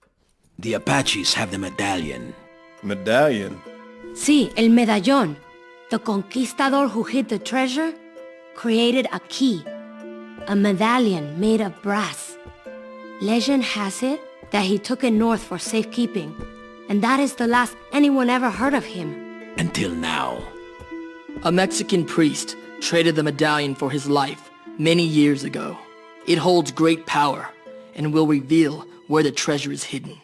Speaker 11: The Apaches have the medallion.
Speaker 3: Medallion?
Speaker 1: Sí, el medallón. The conquistador who hid the treasure created a key, a medallion made of brass. Legend has it that he took it north for safekeeping, and that is the last anyone ever heard of him.
Speaker 11: Until now.
Speaker 10: A Mexican priest traded the medallion for his life many years ago. It holds great power and will reveal where the treasure is hidden.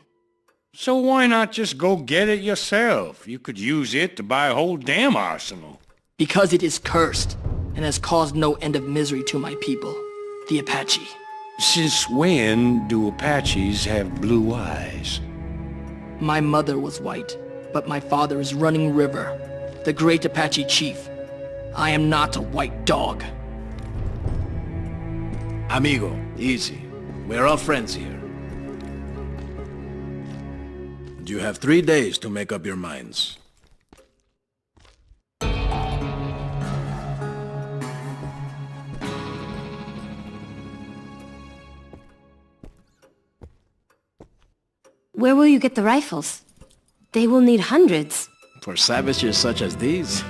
Speaker 2: So why not just go get it yourself? You could use it to buy a whole damn arsenal.
Speaker 10: Because it is cursed and has caused no end of misery to my people, the Apache.
Speaker 2: Since when do Apaches have blue eyes?
Speaker 10: My mother was white, but my father is Running River, the great Apache chief. I am not a white dog.
Speaker 11: Amigo, easy. We're all friends here. You have 3 days to make up your minds.
Speaker 1: Where will you get the rifles? They will need hundreds.
Speaker 11: For savages such as these?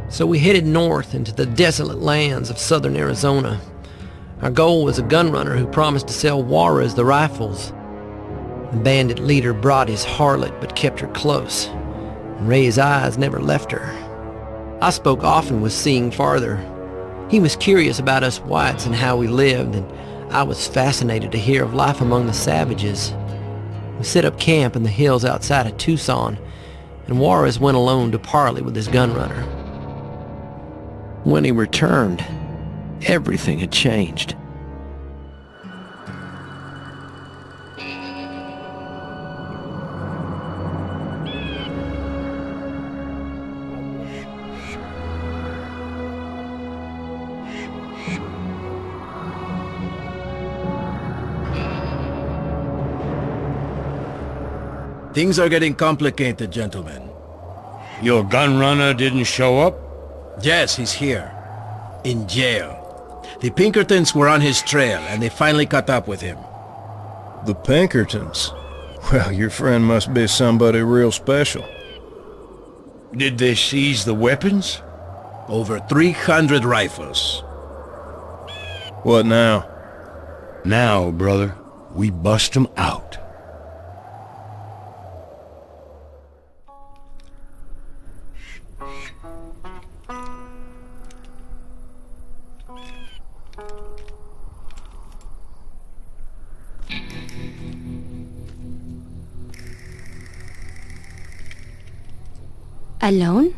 Speaker 4: So we headed north into the desolate lands of southern Arizona. Our goal was a gunrunner who promised to sell Juarez the rifles. The bandit leader brought his harlot but kept her close. Ray's eyes never left her. I spoke often with Seeing Farther. He was curious about us whites and how we lived, and I was fascinated to hear of life among the savages. We set up camp in the hills outside of Tucson, and Juarez went alone to parley with his gunrunner. When he returned, everything had changed.
Speaker 11: Things are getting complicated, gentlemen.
Speaker 2: Your gunrunner didn't show up?
Speaker 11: Yes, he's here. In jail. The Pinkertons were on his trail, and they finally caught up with him.
Speaker 3: The Pinkertons? Well, your friend must be somebody real special.
Speaker 2: Did they seize the weapons?
Speaker 11: Over 300 rifles.
Speaker 3: What now?
Speaker 2: Now, brother, we bust them out.
Speaker 1: Alone?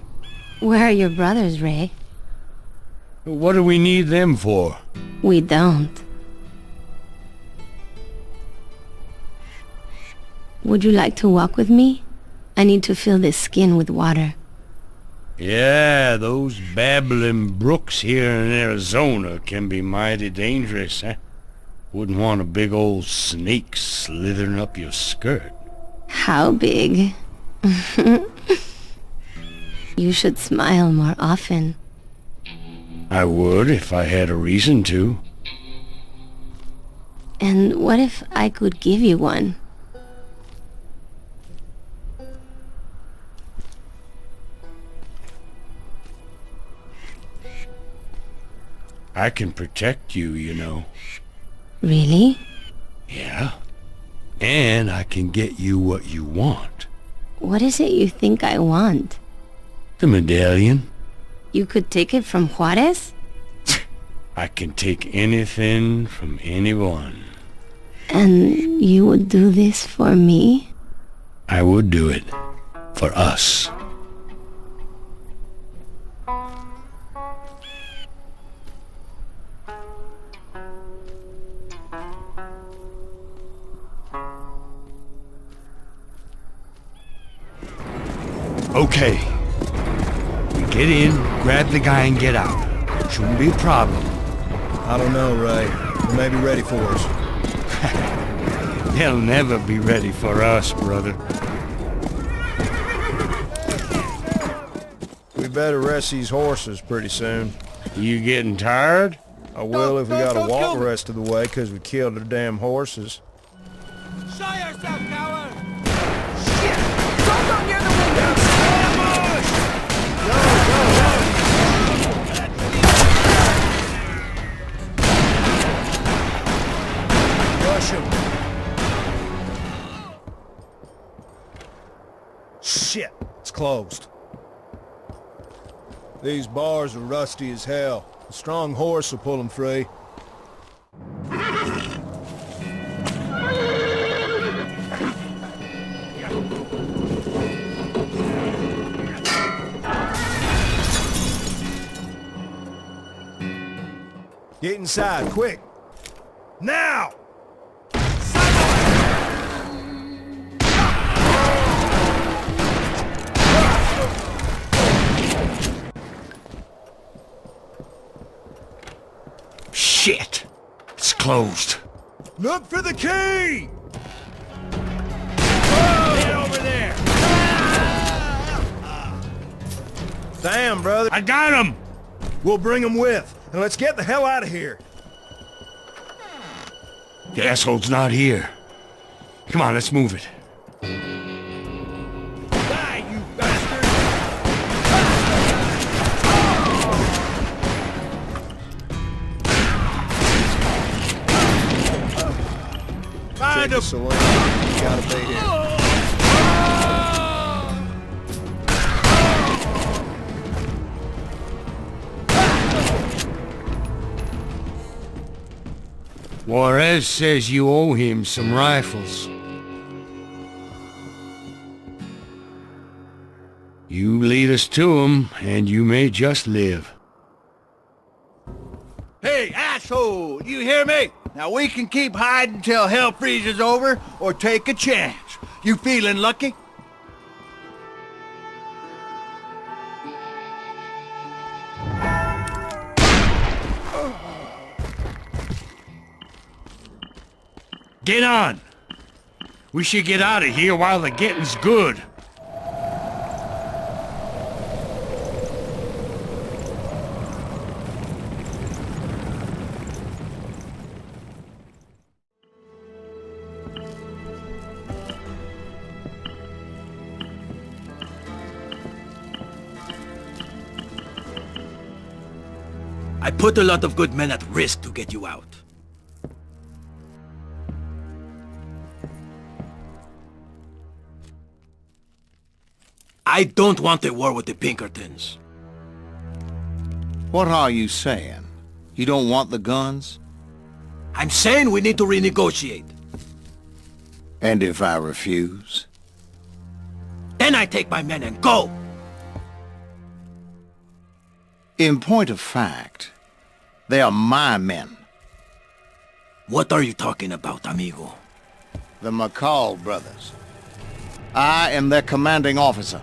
Speaker 1: Where are your brothers, Ray?
Speaker 2: What do we need them for?
Speaker 1: We don't. Would you like to walk with me? I need to fill this skin with water.
Speaker 2: Yeah, those babbling brooks here in Arizona can be mighty dangerous, huh? Wouldn't want a big old snake slithering up your skirt.
Speaker 1: How big? You should smile more often.
Speaker 2: I would if I had a reason to.
Speaker 1: And what if I could give you one?
Speaker 2: I can protect you, you know.
Speaker 1: Really?
Speaker 2: Yeah. And I can get you what you want.
Speaker 1: What is it you think I want?
Speaker 2: The medallion.
Speaker 1: You could take it from Juarez?
Speaker 2: I can take anything from anyone.
Speaker 1: And you would do this for me?
Speaker 2: I would do it. For us. Okay. We get in, grab the guy and get out. Shouldn't be a problem.
Speaker 3: I don't know, Ray. We may be ready for us.
Speaker 2: They'll never be ready for us, brother.
Speaker 3: We better rest these horses pretty soon.
Speaker 2: You getting tired?
Speaker 3: I will if we gotta walk the rest of the way, 'cause we killed the damn horses.
Speaker 6: Show yourself, coward!
Speaker 9: Don't go near the window!
Speaker 3: Rush him. Shit, it's closed. These bars are rusty as hell. A strong horse will pull them free. Get inside, quick! Now!
Speaker 2: Shit! It's closed.
Speaker 3: Look for the key!
Speaker 6: Get over there!
Speaker 3: Damn, brother.
Speaker 2: I got him!
Speaker 3: We'll bring him with. And let's get the hell out of here.
Speaker 2: The asshole's not here. Come on, let's move it.
Speaker 6: Die, you bastard! Find him!
Speaker 3: Saloon. You gotta be here.
Speaker 2: Juarez says you owe him some rifles. You lead us to him, and you may just live.
Speaker 6: Hey, asshole! You hear me? Now we can keep hiding till hell freezes over, or take a chance. You feeling lucky?
Speaker 2: Get on! We should get out of here while the getting's good.
Speaker 11: I put a lot of good men at risk to get you out. I don't want a war with the Pinkertons.
Speaker 7: What are you saying? You don't want the guns?
Speaker 11: I'm saying we need to renegotiate.
Speaker 7: And if I refuse?
Speaker 11: Then I take my men and go!
Speaker 7: In point of fact, they are my men.
Speaker 11: What are you talking about, amigo?
Speaker 7: The McCall brothers. I am their commanding officer.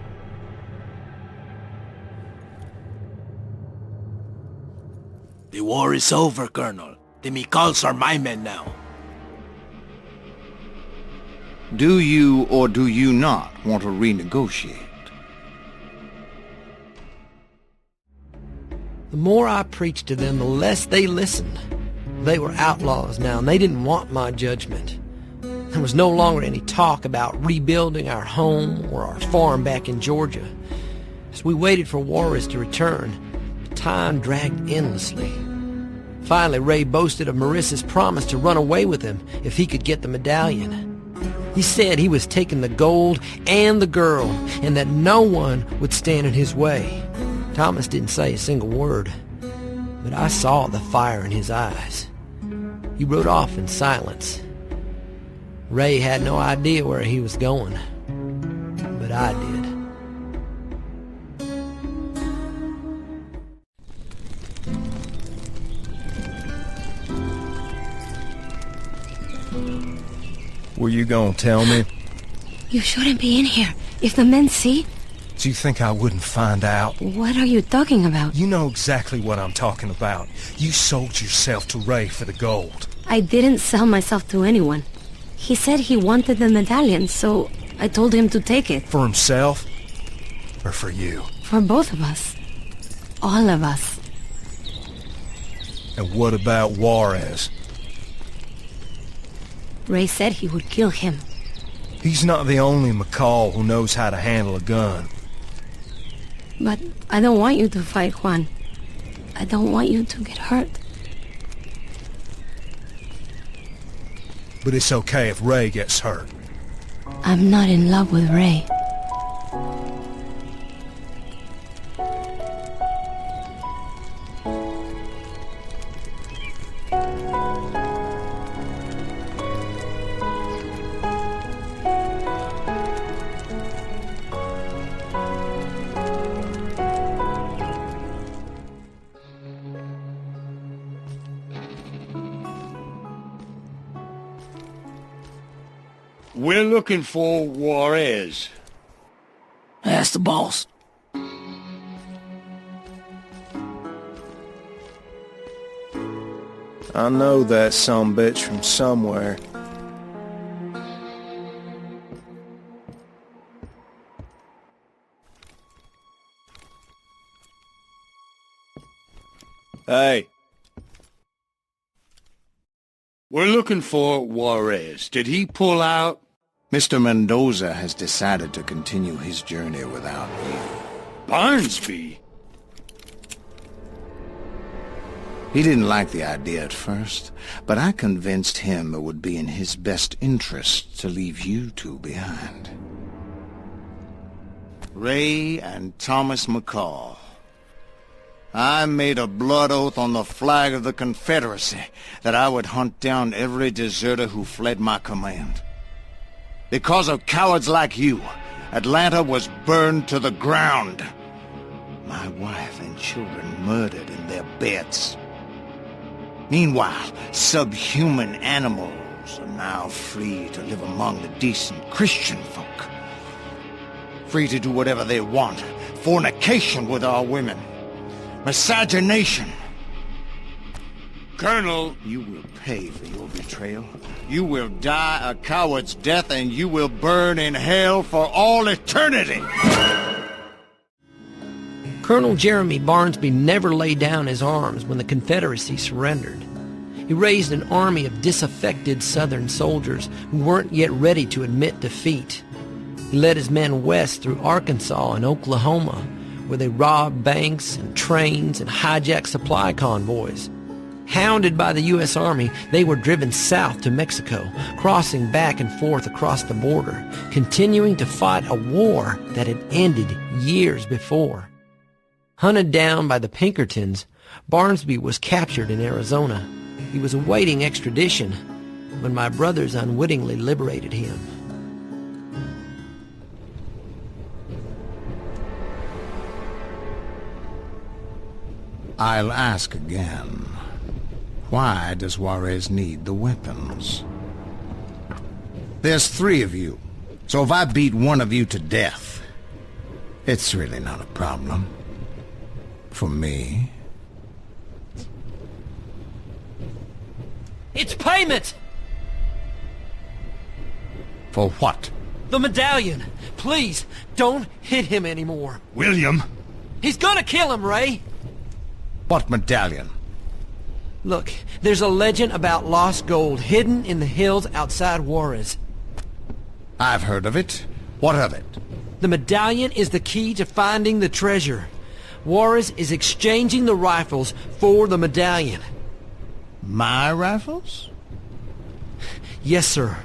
Speaker 11: The war is over, Colonel. The McCalls are my men now.
Speaker 7: Do you or do you not want to renegotiate?
Speaker 4: The more I preached to them, the less they listened. They were outlaws now, and they didn't want my judgment. There was no longer any talk about rebuilding our home or our farm back in Georgia. As we waited for Juarez to return, time dragged endlessly. Finally, Ray boasted of Marissa's promise to run away with him if he could get the medallion. He said he was taking the gold and the girl, and that no one would stand in his way. Thomas didn't say a single word, but I saw the fire in his eyes. He rode off in silence. Ray had no idea where he was going, but I did.
Speaker 3: Were you gonna tell me?
Speaker 1: You shouldn't be in here. If the men see...
Speaker 3: Do you think I wouldn't find out?
Speaker 1: What are you talking about?
Speaker 3: You know exactly what I'm talking about. You sold yourself to Ray for the gold.
Speaker 1: I didn't sell myself to anyone. He said he wanted the medallion, so I told him to take it.
Speaker 13: For himself? Or for you?
Speaker 1: For both of us. All of us.
Speaker 13: And what about Juarez?
Speaker 1: Ray said he would kill him.
Speaker 13: He's not the only McCall who knows how to handle a gun.
Speaker 1: But I don't want you to fight, Juan. I don't want you to get hurt.
Speaker 13: But it's okay if Ray gets hurt.
Speaker 1: I'm not in love with Ray.
Speaker 2: We're looking for Juarez.
Speaker 11: Ask the boss.
Speaker 3: I know that sumbitch from somewhere. Hey.
Speaker 2: We're looking for Juarez. Did he pull out?
Speaker 7: Mr. Mendoza has decided to continue his journey without you.
Speaker 2: Barnsby?
Speaker 7: He didn't like the idea at first, but I convinced him it would be in his best interest to leave you two behind. Ray and Thomas McCall. I made a blood oath on the flag of the Confederacy that I would hunt down every deserter who fled my command. Because of cowards like you, Atlanta was burned to the ground. My wife and children murdered in their beds. Meanwhile, subhuman animals are now free to live among the decent Christian folk. Free to do whatever they want. Fornication with our women. Miscegenation.
Speaker 2: Colonel,
Speaker 7: you will pay for your betrayal. You will die a coward's death, and you will burn in hell for all eternity.
Speaker 4: Colonel Jeremy Barnsby never laid down his arms when the Confederacy surrendered. He raised an army of disaffected Southern soldiers who weren't yet ready to admit defeat. He led his men west through Arkansas and Oklahoma, where they robbed banks and trains and hijacked supply convoys. Hounded by the U.S. Army, they were driven south to Mexico, crossing back and forth across the border, continuing to fight a war that had ended years before. Hunted down by the Pinkertons, Barnsby was captured in Arizona. He was awaiting extradition when my brothers unwittingly liberated him.
Speaker 7: I'll ask again. Why does Juarez need the weapons? There's 3 of you, so if I beat one of you to death, it's really not a problem. For me.
Speaker 4: It's payment!
Speaker 7: For what?
Speaker 4: The medallion! Please, don't hit him anymore.
Speaker 6: William!
Speaker 4: He's gonna kill him, Ray!
Speaker 7: What medallion?
Speaker 4: Look, there's a legend about lost gold hidden in the hills outside Juarez.
Speaker 7: I've heard of it. What of it?
Speaker 4: The medallion is the key to finding the treasure. Juarez is exchanging the rifles for the medallion.
Speaker 7: My rifles?
Speaker 4: Yes, sir.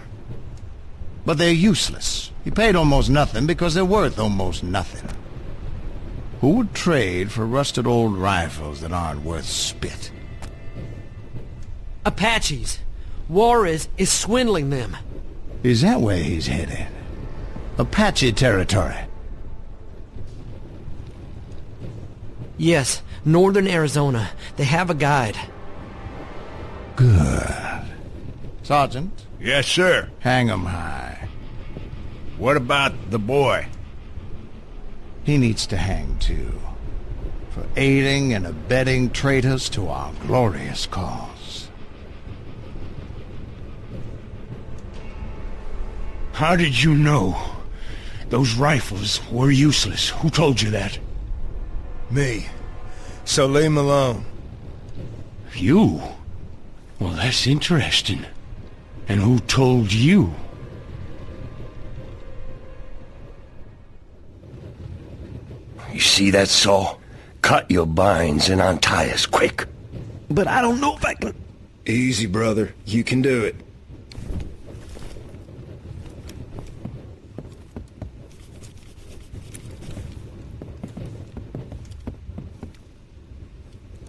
Speaker 7: But they're useless. He paid almost nothing because they're worth almost nothing. Who would trade for rusted old rifles that aren't worth spit?
Speaker 4: Apaches. Juarez is swindling them.
Speaker 7: Is that where he's headed? Apache territory?
Speaker 4: Yes, northern Arizona. They have a guide.
Speaker 7: Good. Sergeant?
Speaker 6: Yes, sir.
Speaker 7: Hang 'em high.
Speaker 6: What about the boy?
Speaker 7: He needs to hang too, for aiding and abetting traitors to our glorious cause.
Speaker 2: How did you know? Those rifles were useless. Who told you that?
Speaker 13: Me. So leave him alone.
Speaker 2: You? Well, that's interesting. And who told you? You see that saw? Cut your binds and untie us quick.
Speaker 4: But I don't know if I can...
Speaker 13: Easy, brother. You can do it.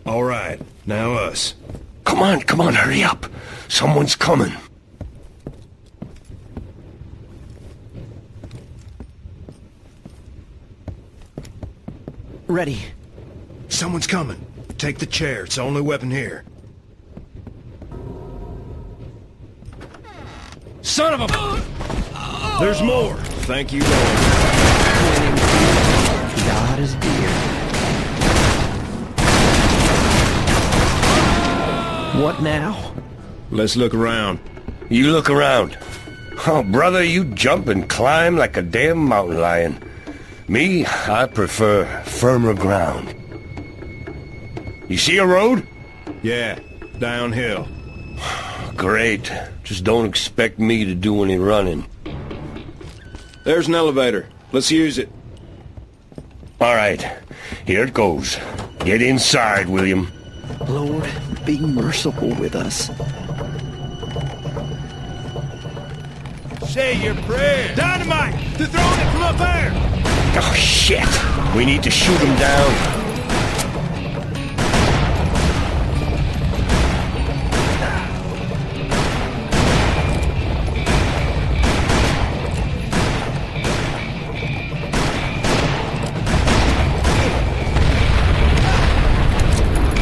Speaker 13: All right, now us.
Speaker 2: Come on, hurry up. Someone's coming.
Speaker 4: Ready.
Speaker 13: Someone's coming. Take the chair. It's the only weapon here.
Speaker 2: Son of a...
Speaker 13: There's more. Thank you, Lord.
Speaker 4: God is dear. What now?
Speaker 13: Let's look around.
Speaker 2: You look around. Oh, brother, you jump and climb like a damn mountain lion. Me, I prefer firmer ground. You see a road?
Speaker 13: Yeah, downhill.
Speaker 2: Great. Just don't expect me to do any running.
Speaker 3: There's an elevator. Let's use it.
Speaker 2: All right, here it goes. Get inside, William.
Speaker 4: Lord, be merciful with us.
Speaker 6: Say your prayers. Dynamite! They're throwing it from up there!
Speaker 2: Oh, shit! We need to shoot him down.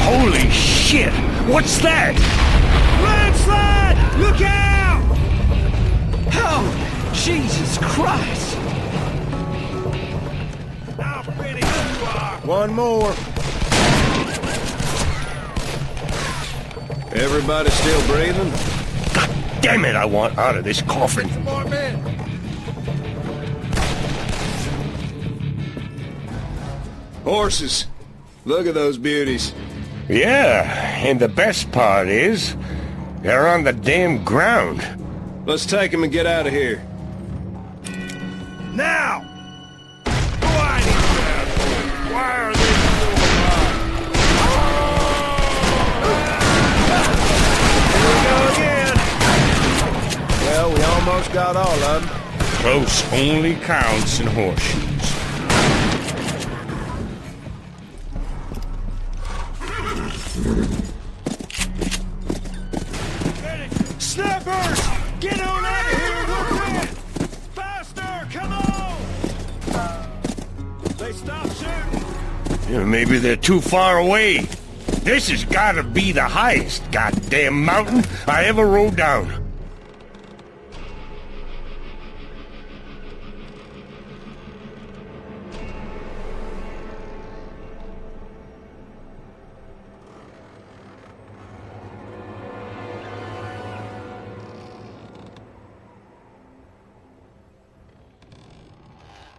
Speaker 2: Holy shit! What's that?
Speaker 6: Landslide! Look out!
Speaker 4: Oh, Jesus Christ!
Speaker 6: How pretty you are!
Speaker 13: One more.
Speaker 3: Everybody still breathing?
Speaker 2: God damn it, I want out of this coffin.
Speaker 6: Some more men!
Speaker 3: Horses. Look at those beauties.
Speaker 2: Yeah, and the best part is, they're on the damn ground.
Speaker 3: Let's take them and get out of here.
Speaker 6: Now! Who are these assholes? Why are they
Speaker 3: Here we go again. Well, we almost got all of them.
Speaker 2: Close only counts in horseshoes.
Speaker 6: Snappers! Get on out of here real quick! Faster! Come on! They stopped shooting.
Speaker 2: Yeah, maybe they're too far away. This has got to be the highest goddamn mountain I ever rode down.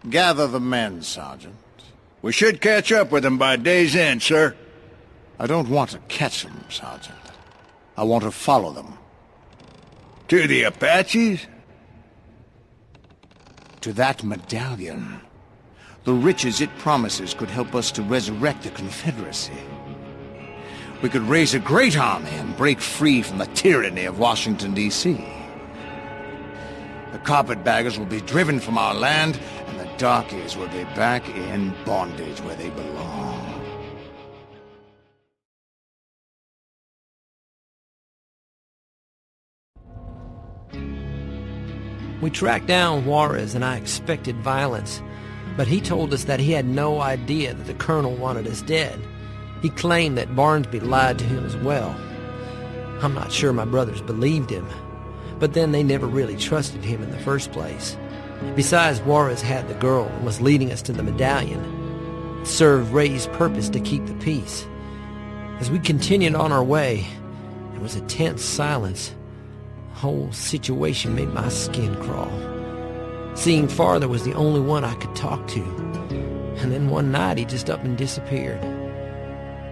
Speaker 7: Gather the men, Sergeant.
Speaker 6: We should catch up with them by day's end, sir.
Speaker 7: I don't want to catch them, Sergeant. I want to follow them.
Speaker 6: To the Apaches?
Speaker 7: To that medallion. The riches it promises could help us to resurrect the Confederacy. We could raise a great army and break free from the tyranny of Washington, D.C. The carpetbaggers will be driven from our land, and the darkies will be back in bondage where they belong.
Speaker 4: We tracked down Juarez, and I expected violence, but he told us that he had no idea that the colonel wanted us dead. He claimed that Barnsby lied to him as well. I'm not sure my brothers believed him, but then they never really trusted him in the first place. Besides, Juarez had the girl and was leading us to the medallion. It served Ray's purpose to keep the peace. As we continued on our way, there was a tense silence. The whole situation made my skin crawl. Seeing farther was the only one I could talk to. And then one night he just up and disappeared.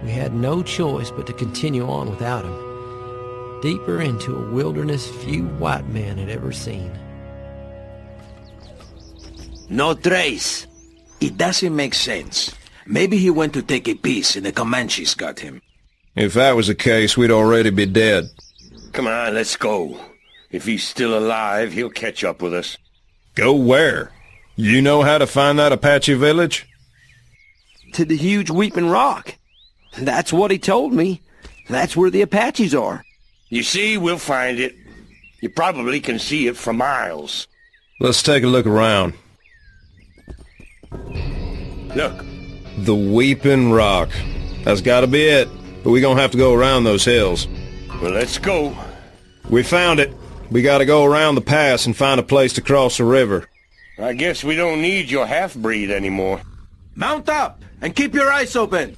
Speaker 4: We had no choice but to continue on without him, deeper into a wilderness few white men had ever seen.
Speaker 11: No trace. It doesn't make sense. Maybe he went to take a piece and the Comanches got him.
Speaker 3: If that was the case, we'd already be dead.
Speaker 2: Come on, let's go. If he's still alive, he'll catch up with us.
Speaker 3: Go where? You know how to find that Apache village?
Speaker 9: To the huge Weeping Rock. That's what he told me. That's where the Apaches are.
Speaker 2: You see, we'll find it. You probably can see it for miles.
Speaker 3: Let's take a look around.
Speaker 2: Look.
Speaker 3: The Weeping Rock. That's gotta be it. But we're gonna have to go around those hills.
Speaker 2: Well, let's go.
Speaker 3: We found it. We gotta go around the pass and find a place to cross the river.
Speaker 2: I guess we don't need your half-breed anymore.
Speaker 9: Mount up and keep your eyes open.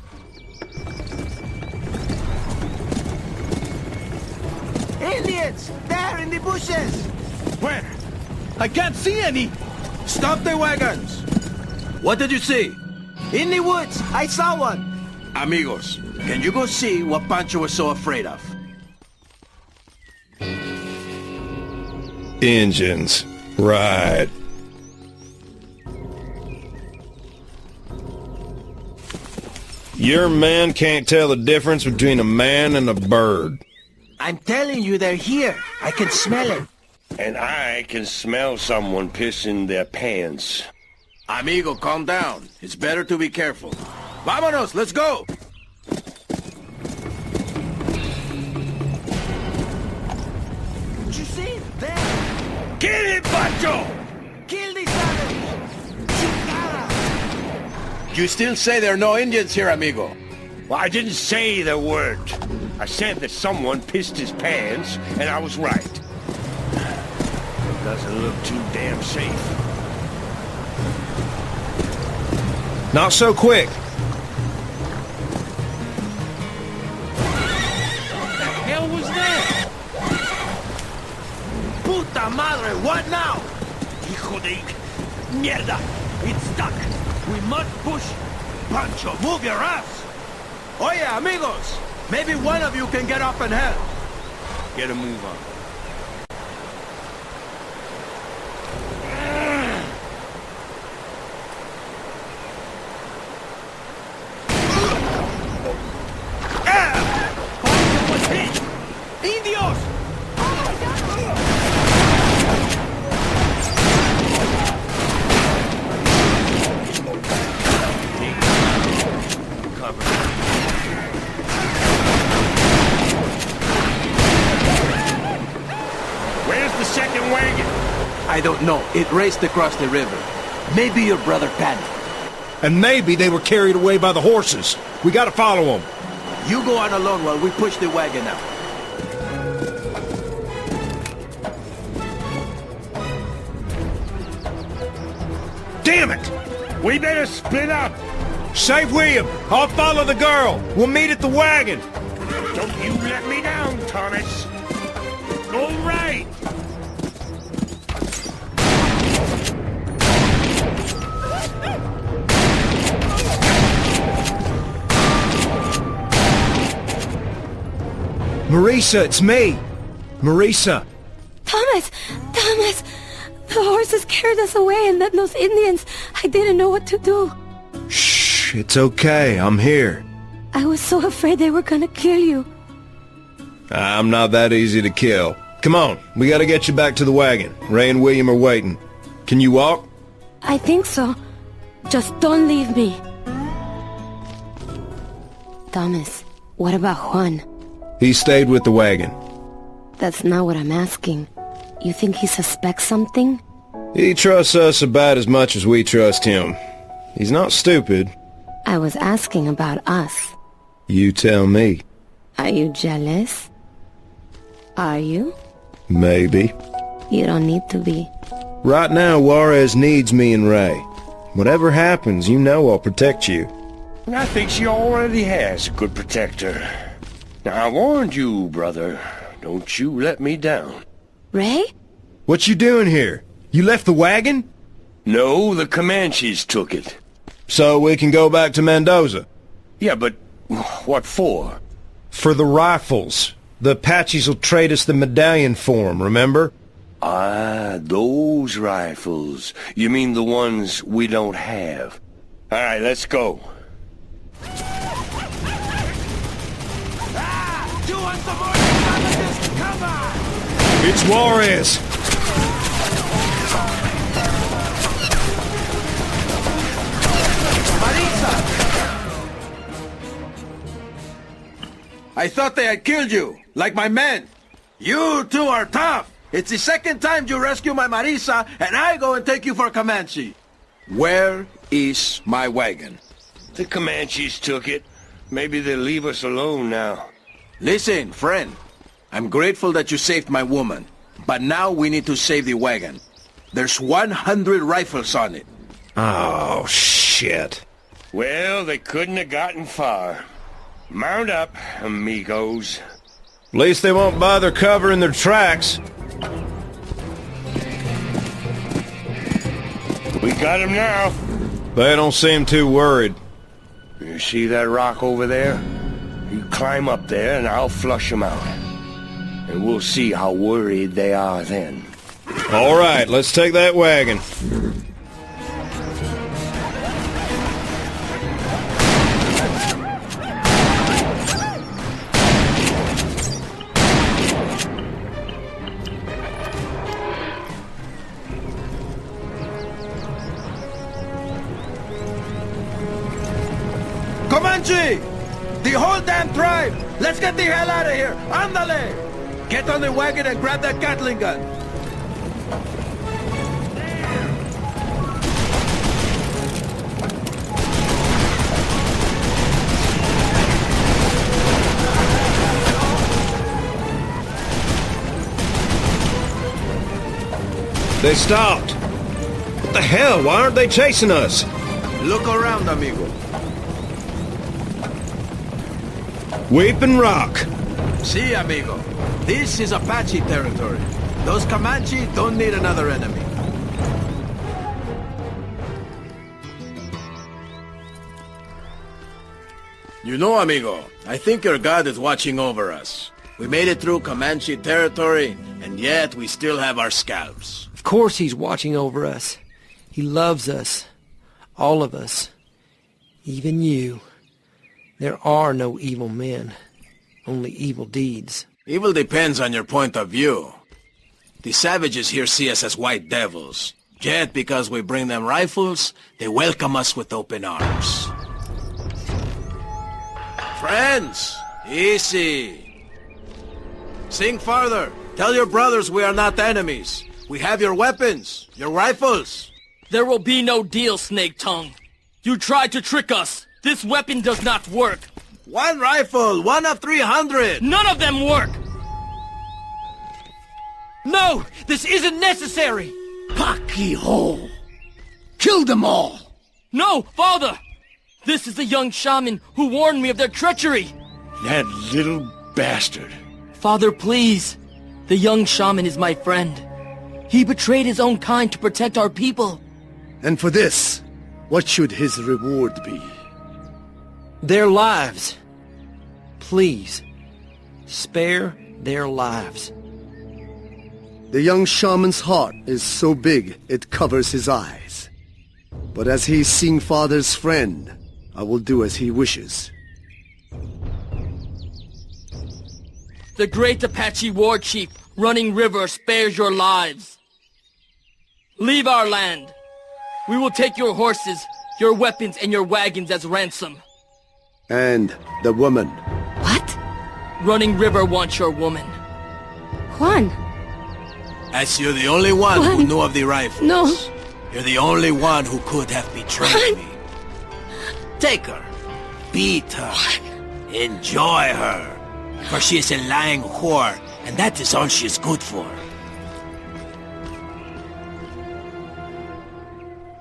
Speaker 9: Indians! There in the bushes! Where? I can't see any! Stop the wagons! What did you see? In the woods! I saw one! Amigos, can you go see what Pancho was so afraid of?
Speaker 3: Engines. Right. Your man can't tell the difference between a man and a bird.
Speaker 9: I'm telling you, they're here. I can smell it.
Speaker 2: And I can smell someone pissing their pants.
Speaker 5: Amigo, calm down. It's better to be careful. Vámonos, let's go!
Speaker 9: Did you see it? There!
Speaker 2: Get him, Pancho!
Speaker 9: Kill the savage!
Speaker 5: You still say there are no Indians here, amigo?
Speaker 2: Well, I didn't say there weren't. I said that someone pissed his pants, and I was right. Doesn't look too damn safe.
Speaker 3: Not so quick.
Speaker 2: What the hell was that?
Speaker 9: Puta madre, what now?
Speaker 2: Hijo de... Mierda! It's stuck! We must push! Pancho, move your ass!
Speaker 9: Oye, amigos! Maybe one of you can get up and help.
Speaker 2: Get a move on.
Speaker 9: Indios!
Speaker 2: Where's the second wagon?
Speaker 9: I don't know. It raced across the river. Maybe your brother panicked.
Speaker 3: And maybe they were carried away by the horses. We gotta follow them.
Speaker 9: You go on alone while we push the wagon out.
Speaker 3: Damn it!
Speaker 2: We better split up!
Speaker 3: Save William! I'll follow the girl! We'll meet at the wagon!
Speaker 2: Don't you let me down, Thomas! Go right!
Speaker 3: Marisa, it's me! Marisa!
Speaker 1: Thomas! Thomas! The horses carried us away and then those Indians. I didn't know what to do.
Speaker 3: Shh, it's okay. I'm here.
Speaker 1: I was so afraid they were gonna kill you.
Speaker 3: I'm not that easy to kill. Come on, we gotta get you back to the wagon. Ray and William are waiting. Can you walk?
Speaker 1: I think so. Just don't leave me. Thomas, what about Juan?
Speaker 3: He stayed with the wagon.
Speaker 1: That's not what I'm asking. You think he suspects something?
Speaker 3: He trusts us about as much as we trust him. He's not stupid.
Speaker 1: I was asking about us.
Speaker 3: You tell me.
Speaker 1: Are you jealous? Are you?
Speaker 3: Maybe.
Speaker 1: You don't need to be.
Speaker 3: Right now, Juarez needs me and Ray. Whatever happens, you know I'll protect you.
Speaker 2: I think she already has a good protector. Now, I warned you, brother. Don't you let me down.
Speaker 1: Ray?
Speaker 3: What you doing here?
Speaker 13: You left the wagon?
Speaker 2: No, the Comanches took it.
Speaker 3: So we can go back to Mendoza?
Speaker 2: Yeah, but what for?
Speaker 13: For the rifles. The Apaches will trade us the medallion for 'em, remember?
Speaker 2: Ah, those rifles. You mean the ones we don't have? All right, let's go.
Speaker 13: It's Juarez!
Speaker 9: I thought they had killed you, like my men. You two are tough. It's the second time you rescue my Marisa, and I go and take you for Comanche.
Speaker 5: Where is my wagon?
Speaker 2: The Comanches took it. Maybe they'll leave us alone now.
Speaker 9: Listen, friend. I'm grateful that you saved my woman. But now we need to save the wagon. There's 100 rifles on it.
Speaker 13: Oh, shit.
Speaker 2: Well, they couldn't have gotten far. Mount up, amigos.
Speaker 3: At least they won't bother covering their tracks.
Speaker 2: We got them now.
Speaker 3: They don't seem too worried.
Speaker 2: You see that rock over there? You climb up there and I'll flush them out. And we'll see how worried they are then.
Speaker 3: All right, let's take that wagon.
Speaker 9: Comanche! The whole damn tribe! Let's get the hell out of here! Ándale! Get on the wagon and grab that Gatling gun!
Speaker 3: They stopped. What the hell? Why aren't they chasing us?
Speaker 9: Look around, amigo.
Speaker 3: Weeping Rock.
Speaker 9: See, amigo. This is Apache territory. Those Comanche don't need another enemy. You know, amigo, I think your God is watching over us. We made it through Comanche territory, and yet we still have our scalps.
Speaker 4: Of course he's watching over us. He loves us. All of us. Even you. There are no evil men. Only evil deeds.
Speaker 9: Evil depends on your point of view. The savages here see us as white devils. Yet, because we bring them rifles, they welcome us with open arms. Friends, easy. Sing farther. Tell your brothers we are not enemies. We have your weapons, your rifles.
Speaker 10: There will be no deal, Snake Tongue. You tried to trick us. This weapon does not work.
Speaker 9: One rifle, one of 300.
Speaker 10: None of them work. No, this isn't necessary.
Speaker 8: Pocky hole. Kill them all.
Speaker 10: No, Father. This is the young shaman who warned me of their treachery.
Speaker 2: That little bastard.
Speaker 10: Father, please. The young shaman is my friend. He betrayed his own kind to protect our people.
Speaker 14: And for this, what should his reward be?
Speaker 4: Their lives. Please, spare their lives.
Speaker 14: The young shaman's heart is so big it covers his eyes. But as he's seeing Father's friend, I will do as he wishes.
Speaker 10: The great Apache war chief, Running River, spares your lives. Leave our land. We will take your horses, your weapons, and your wagons as ransom.
Speaker 14: And the woman.
Speaker 1: What?
Speaker 10: Running River wants your woman.
Speaker 1: Juan.
Speaker 9: As you're the only one who knew of the rifles.
Speaker 1: No.
Speaker 9: You're the only one who could have betrayed me. Take her. Beat her. Enjoy her. For she is a lying whore, and that is all she is good for.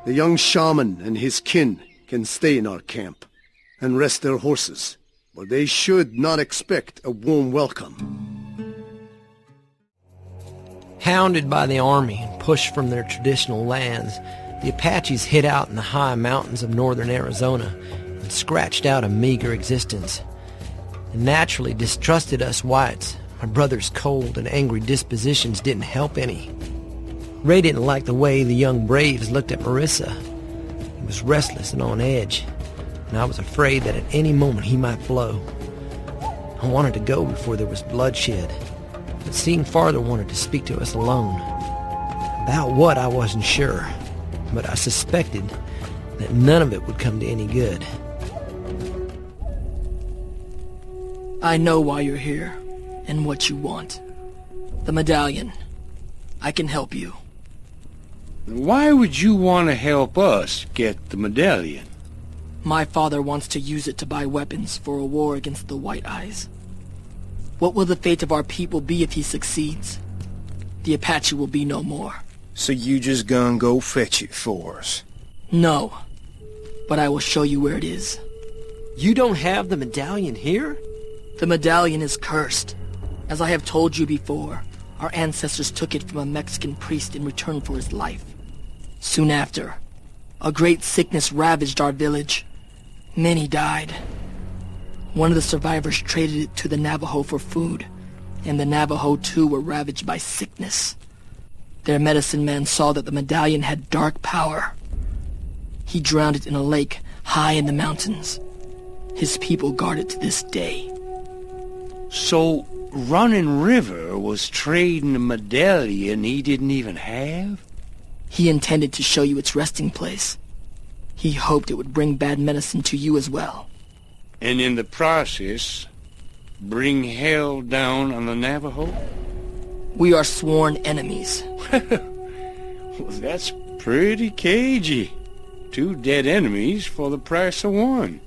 Speaker 14: The young shaman and his kin can stay in our camp and rest their horses, but they should not expect a warm welcome.
Speaker 4: Hounded by the army and pushed from their traditional lands, the Apaches hid out in the high mountains of northern Arizona and scratched out a meager existence. And naturally distrusted us whites. My brother's cold and angry dispositions didn't help any. Ray didn't like the way the young braves looked at Marissa. He was restless and on edge, and I was afraid that at any moment he might blow. I wanted to go before there was bloodshed, but seeing Father wanted to speak to us alone. About what, I wasn't sure, but I suspected that none of it would come to any good.
Speaker 10: I know why you're here, and what you want. The medallion. I can help you.
Speaker 2: Why would you want to help us get the medallion?
Speaker 10: My father wants to use it to buy weapons for a war against the White Eyes. What will the fate of our people be if he succeeds? The Apache will be no more.
Speaker 3: So you just gonna go fetch it for us?
Speaker 10: No, but I will show you where it is.
Speaker 4: You don't have the medallion here?
Speaker 10: The medallion is cursed. As I have told you before, our ancestors took it from a Mexican priest in return for his life. Soon after, a great sickness ravaged our village. Many died. One of the survivors traded it to the Navajo for food, and the Navajo too were ravaged by sickness. Their medicine man saw that the medallion had dark power. He drowned it in a lake high in the mountains. His people guard it to this day.
Speaker 2: So, Running River was trading a medallion he didn't even have?
Speaker 10: He intended to show you its resting place. He hoped it would bring bad medicine to you as well.
Speaker 2: And in the process, bring hell down on the Navajo?
Speaker 10: We are sworn enemies.
Speaker 2: Well, that's pretty cagey. 2 dead enemies for the price of 1.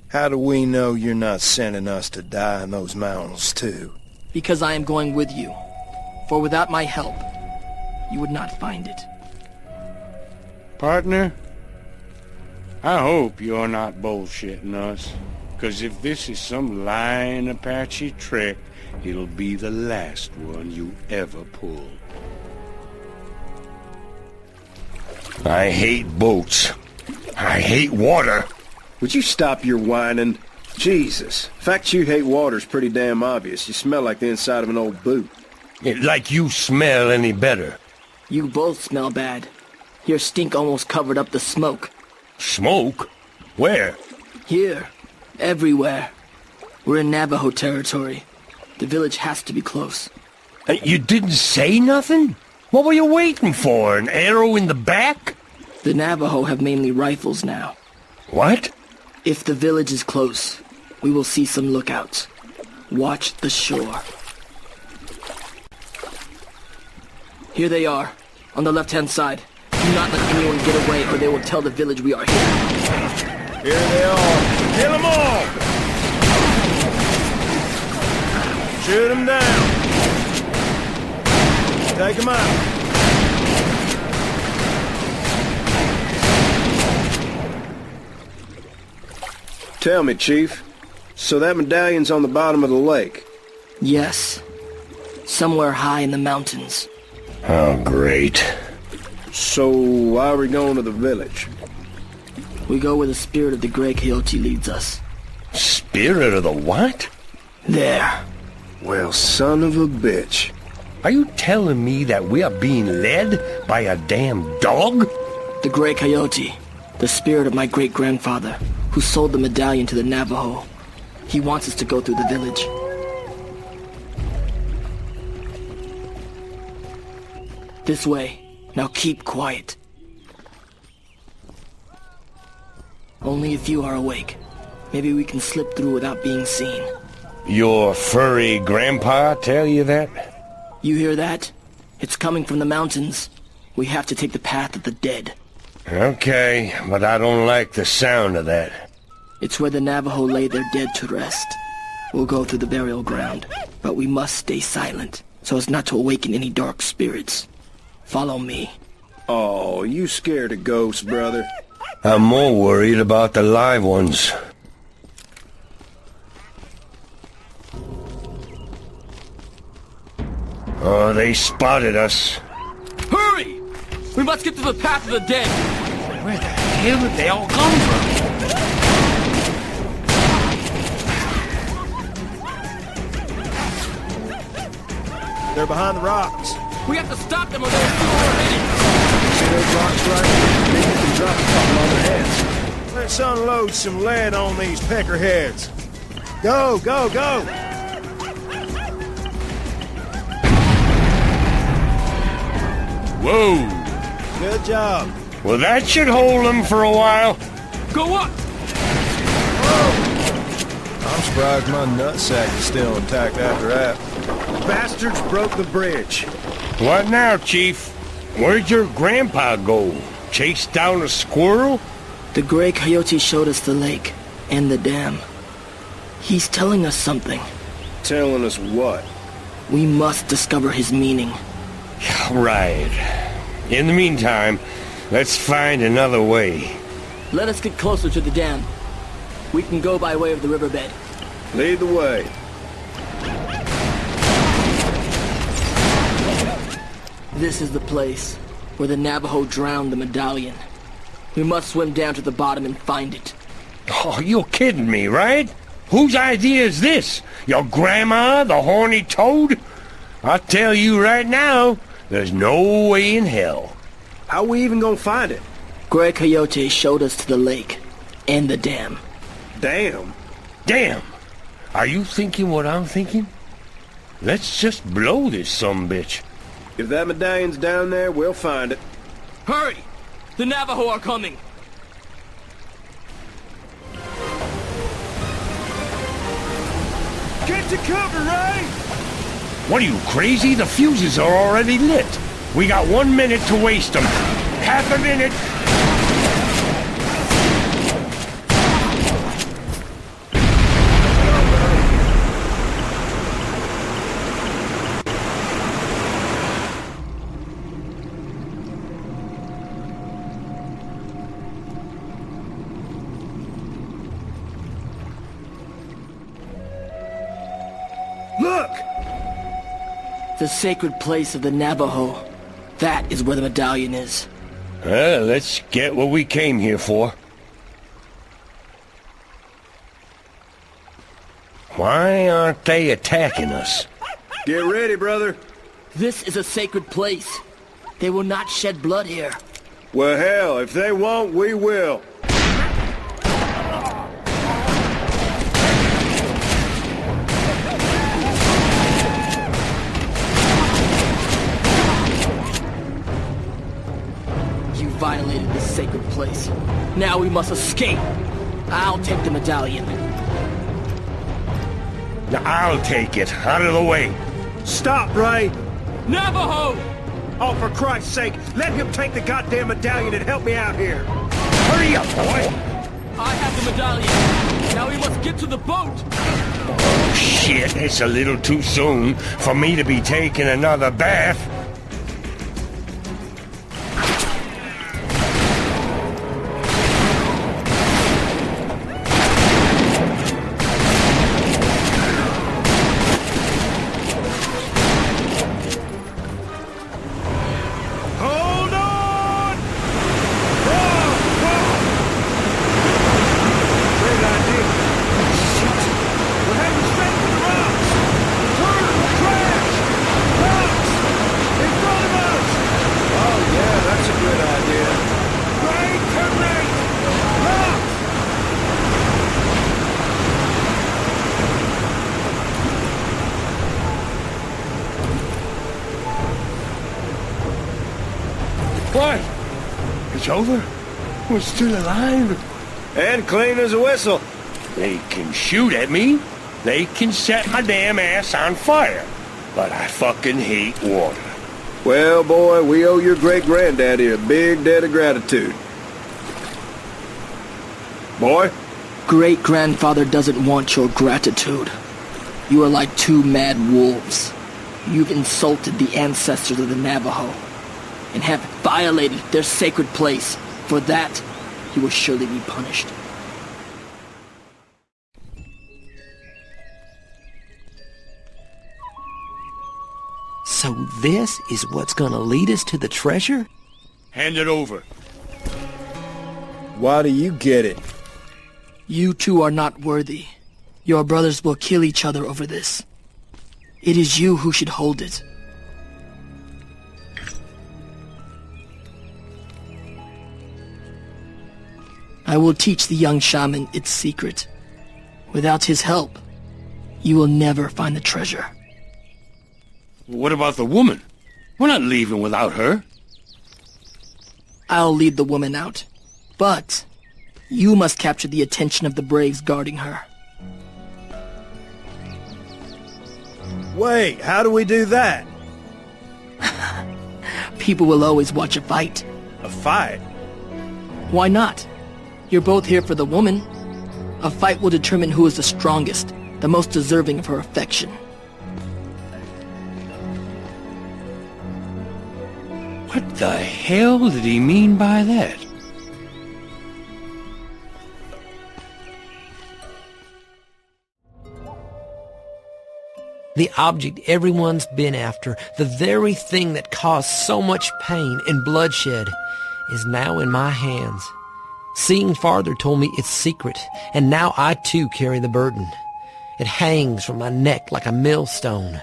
Speaker 3: How do we know you're not sending us to die in those mountains, too?
Speaker 10: Because I am going with you. For without my help, you would not find it.
Speaker 2: Partner, I hope you're not bullshitting us. Because if this is some lying Apache trick, it'll be the last one you ever pull.
Speaker 13: I hate boats. I hate water.
Speaker 3: Would you stop your whining? Jesus. The fact you hate water's pretty damn obvious. You smell like the inside of an old boot.
Speaker 13: Like you smell any better.
Speaker 10: You both smell bad. Your stink almost covered up the smoke.
Speaker 13: Smoke? Where?
Speaker 10: Here. Everywhere. We're in Navajo territory. The village has to be close.
Speaker 13: You didn't say nothing? What were you waiting for? An arrow in the back?
Speaker 10: The Navajo have mainly rifles now.
Speaker 13: What?
Speaker 10: If the village is close, we will see some lookouts. Watch the shore. Here they are, on the left-hand side. Do not let anyone get away or they will tell the village we are here.
Speaker 3: Here they are. Kill them all! Shoot them down. Take them out. Tell me, Chief, so that medallion's on the bottom of the lake?
Speaker 10: Yes. Somewhere high in the mountains.
Speaker 13: Oh, great.
Speaker 3: So, why are we going to the village?
Speaker 10: We go where the spirit of the Gray Coyote leads us.
Speaker 13: Spirit of the what?
Speaker 10: There.
Speaker 3: Well, son of a bitch.
Speaker 13: Are you telling me that we are being led by a damn dog?
Speaker 10: The Gray Coyote, the spirit of my great-grandfather, who sold the medallion to the Navajo. He wants us to go through the village. This way. Now keep quiet. Only if you are awake. Maybe we can slip through without being seen.
Speaker 13: Your furry grandpa tell you that?
Speaker 10: You hear that? It's coming from the mountains. We have to take the path of the dead.
Speaker 13: Okay, but I don't like the sound of that.
Speaker 10: It's where the Navajo lay their dead to rest. We'll go through the burial ground, but we must stay silent, so as not to awaken any dark spirits. Follow me.
Speaker 3: Oh, you scared of ghosts, brother?
Speaker 13: I'm more worried about the live ones. Oh, they spotted us.
Speaker 10: We must get to the path of the dead.
Speaker 2: Where the hell did they all come
Speaker 3: from? They're behind the rocks.
Speaker 10: We have to stop them or they'll see where we're heading.
Speaker 3: See those rocks right here? Maybe we can drop a couple on their heads. Let's unload some lead on these peckerheads. Go, go, go!
Speaker 2: Whoa!
Speaker 3: Good job.
Speaker 2: Well, that should hold them for a while.
Speaker 10: Go up!
Speaker 3: Whoa! I'm surprised my nutsack is still intact after that. Bastards broke the bridge.
Speaker 2: What now, Chief? Where'd your grandpa go? Chase down a squirrel?
Speaker 10: The gray coyote showed us the lake and the dam. He's telling us something.
Speaker 3: Telling us what?
Speaker 10: We must discover his meaning.
Speaker 2: Right. In the meantime, let's find another way.
Speaker 10: Let us get closer to the dam. We can go by way of the riverbed.
Speaker 3: Lead the way.
Speaker 10: This is the place where the Navajo drowned the medallion. We must swim down to the bottom and find it.
Speaker 2: Oh, you're kidding me, right? Whose idea is this? Your grandma, the horny toad? I'll tell you right now, there's no way in hell.
Speaker 3: How we even gonna find it?
Speaker 10: Gray Coyote showed us to the lake and the dam.
Speaker 3: Dam?
Speaker 2: Damn! Are you thinking what I'm thinking? Let's just blow this sumbitch.
Speaker 3: If that medallion's down there, we'll find it.
Speaker 10: Hurry! The Navajo are coming!
Speaker 3: Get to cover, Ray!
Speaker 2: What are you, crazy? The fuses are already lit. We got 1 minute to waste them. Half a minute.
Speaker 3: Look!
Speaker 10: The sacred place of the Navajo. That is where the medallion is.
Speaker 2: Let's get what we came here for. Why aren't they attacking us?
Speaker 3: Get ready, brother.
Speaker 10: This is a sacred place. They will not shed blood here.
Speaker 3: Well, hell, if they won't, we will.
Speaker 10: Violated this sacred place. Now we must escape. I'll take the medallion.
Speaker 2: Now I'll take it. Out of the way.
Speaker 3: Stop, Ray!
Speaker 10: Navajo!
Speaker 3: Oh, for Christ's sake, let him take the goddamn medallion and help me out here.
Speaker 2: Hurry up, boy!
Speaker 10: I have the medallion. Now we must get to the boat.
Speaker 2: Oh, shit. It's a little too soon for me to be taking another bath. What? It's over? We're still alive?
Speaker 3: And clean as a whistle.
Speaker 2: They can shoot at me. They can set my damn ass on fire. But I fucking hate water.
Speaker 3: Well, boy, we owe your great-granddaddy a big debt of gratitude. Boy?
Speaker 10: Great-grandfather doesn't want your gratitude. You are like two mad wolves. You've insulted the ancestors of the Navajo and have violated their sacred place. For that, you will surely be punished.
Speaker 4: So this is what's gonna lead us to the treasure?
Speaker 2: Hand it over.
Speaker 3: Why do you get it?
Speaker 10: You two are not worthy. Your brothers will kill each other over this. It is you who should hold it. I will teach the young shaman its secret. Without his help, you will never find the treasure.
Speaker 2: What about the woman? We're not leaving without her.
Speaker 10: I'll lead the woman out. But you must capture the attention of the braves guarding her.
Speaker 3: Wait, how do we do that?
Speaker 10: People will always watch a fight.
Speaker 3: A fight?
Speaker 10: Why not? You're both here for the woman. A fight will determine who is the strongest, the most deserving of her affection.
Speaker 2: What the hell did he mean by that?
Speaker 4: The object everyone's been after, the very thing that caused so much pain and bloodshed, is now in my hands. Seeing farther told me its secret, and now I too carry the burden. It hangs from my neck like a millstone,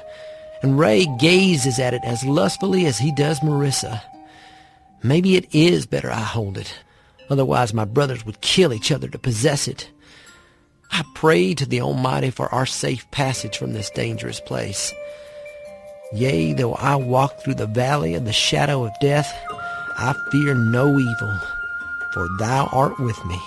Speaker 4: and Ray gazes at it as lustfully as he does Marissa. Maybe it is better I hold it, otherwise my brothers would kill each other to possess it. I pray to the Almighty for our safe passage from this dangerous place. Yea, though I walk through the valley of the shadow of death, I fear no evil, for thou art with me.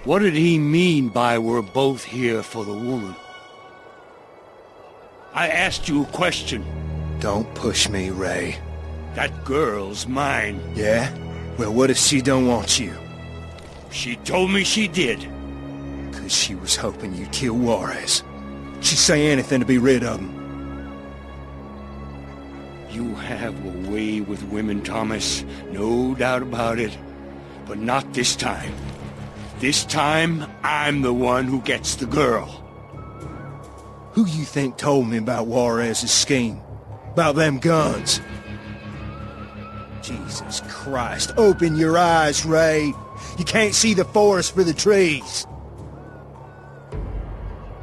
Speaker 2: What did he mean by we're both here for the woman? I asked you a question.
Speaker 3: Don't push me, Ray.
Speaker 2: That girl's mine.
Speaker 3: Yeah? Well, what if she don't want you?
Speaker 2: She told me she did.
Speaker 3: 'Cause she was hoping you'd kill Juarez. She'd say anything to be rid of him.
Speaker 2: You have a way with women, Thomas. No doubt about it. But not this time. This time, I'm the one who gets the girl.
Speaker 3: Who you think told me about Juarez's scheme? About them guns? Jesus Christ, open your eyes, Ray. You can't see the forest for the trees.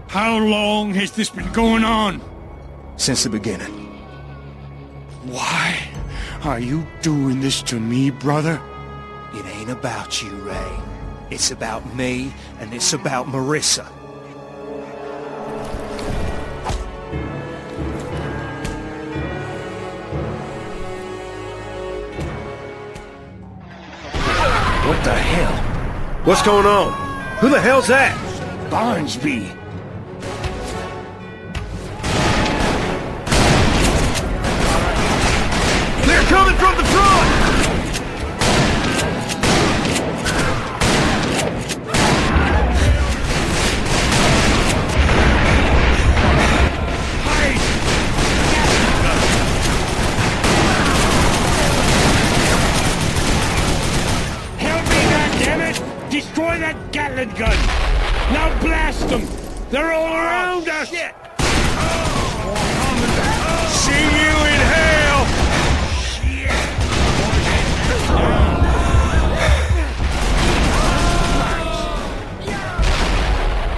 Speaker 2: How long has this been going on?
Speaker 3: Since the beginning.
Speaker 2: Why are you doing this to me, brother?
Speaker 3: It ain't about you, Ray. It's about me, and it's about Marissa.
Speaker 2: What the hell?
Speaker 13: What's going on? Who the hell's that?
Speaker 2: Barnsby.
Speaker 13: They're coming from the front!
Speaker 2: Destroy that Gatling gun! Now blast them! They're all around us! Shit.
Speaker 13: See you in hell!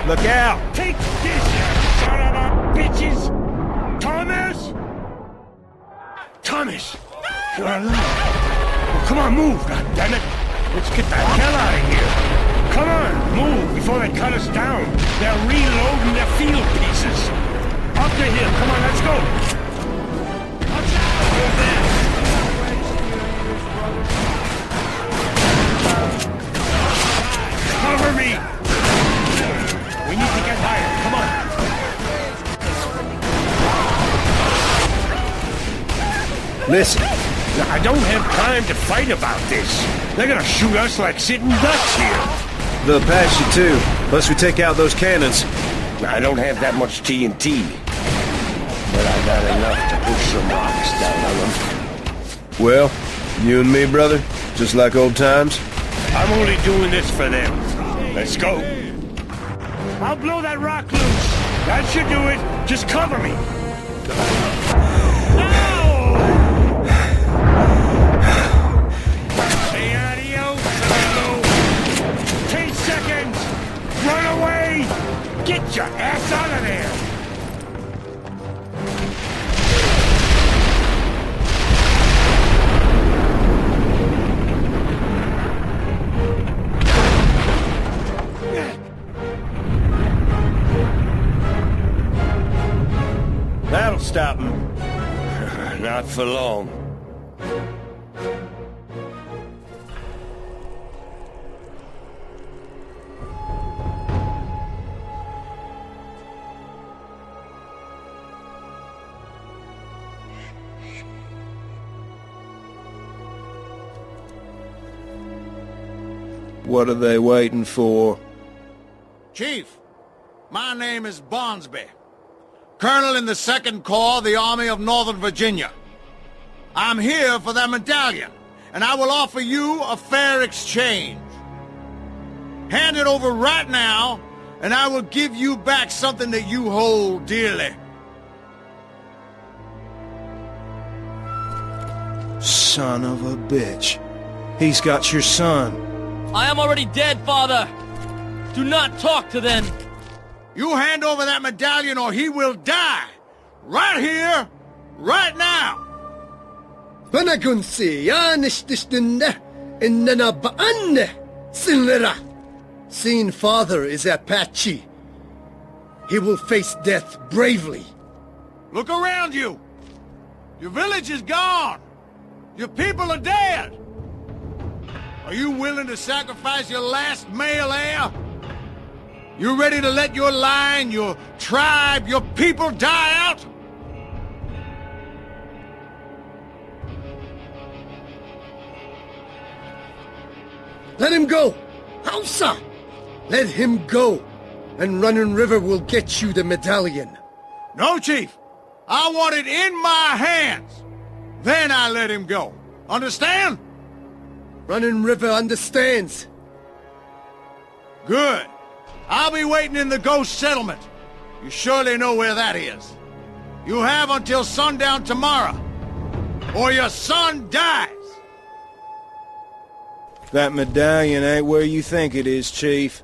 Speaker 13: Look out!
Speaker 2: Take this, you son of a bitches! Thomas? Thomas! You're alive! Well, come on, move, goddammit! Let's get the hell out of here! Come on, move before they cut us down! They're reloading their field pieces! Up the hill, come on, let's go! Watch out! Cover me! We need to get higher, come on!
Speaker 13: Listen.
Speaker 2: I don't have time to fight about this. They're gonna shoot us like sitting ducks here.
Speaker 13: They'll pass you too, unless we take out those cannons.
Speaker 8: I don't have that much TNT, but I got enough to push some rocks down on them.
Speaker 13: Well, you and me, brother, just like old times.
Speaker 2: I'm only doing this for them. Let's go. I'll blow that rock loose. That should do it. Just cover me. Say adios, amigo. 10 seconds! Run away! Get your ass out of there!
Speaker 3: That'll stop him.
Speaker 2: Not for long.
Speaker 3: What are they waiting for?
Speaker 6: Chief, my name is Barnsby, Colonel in the 2nd Corps of the Army of Northern Virginia. I'm here for that medallion, and I will offer you a fair exchange. Hand it over right now, and I will give you back something that you hold dearly.
Speaker 3: Son of a bitch. He's got your son.
Speaker 10: I am already dead, Father! Do not talk to them!
Speaker 6: You hand over that medallion or he will die! Right here, right now!
Speaker 14: Panagunsi yanishtishtunde innana ba'anne sinlera. Seeing father is Apache. He will face death bravely.
Speaker 6: Look around you! Your village is gone! Your people are dead! Are you willing to sacrifice your last male heir? You ready to let your line, your tribe, your people die out?
Speaker 14: Let him go! Hausa! Let him go, and Running River will get you the medallion.
Speaker 6: No, Chief. I want it in my hands. Then I let him go. Understand?
Speaker 14: Running River understands.
Speaker 6: Good. I'll be waiting in the Ghost Settlement. You surely know where that is. You have until sundown tomorrow, or your son dies.
Speaker 3: That medallion ain't where you think it is, Chief.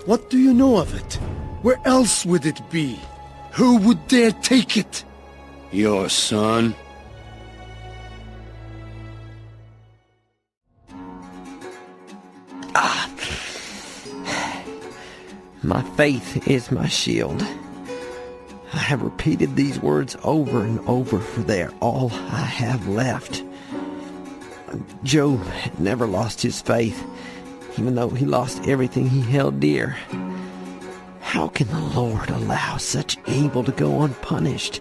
Speaker 14: What do you know of it? Where else would it be? Who would dare take it?
Speaker 2: Your son?
Speaker 4: My faith is my shield. I have repeated these words over and over, for they are all I have left. Job never lost his faith, even though he lost everything he held dear. How can the Lord allow such evil to go unpunished?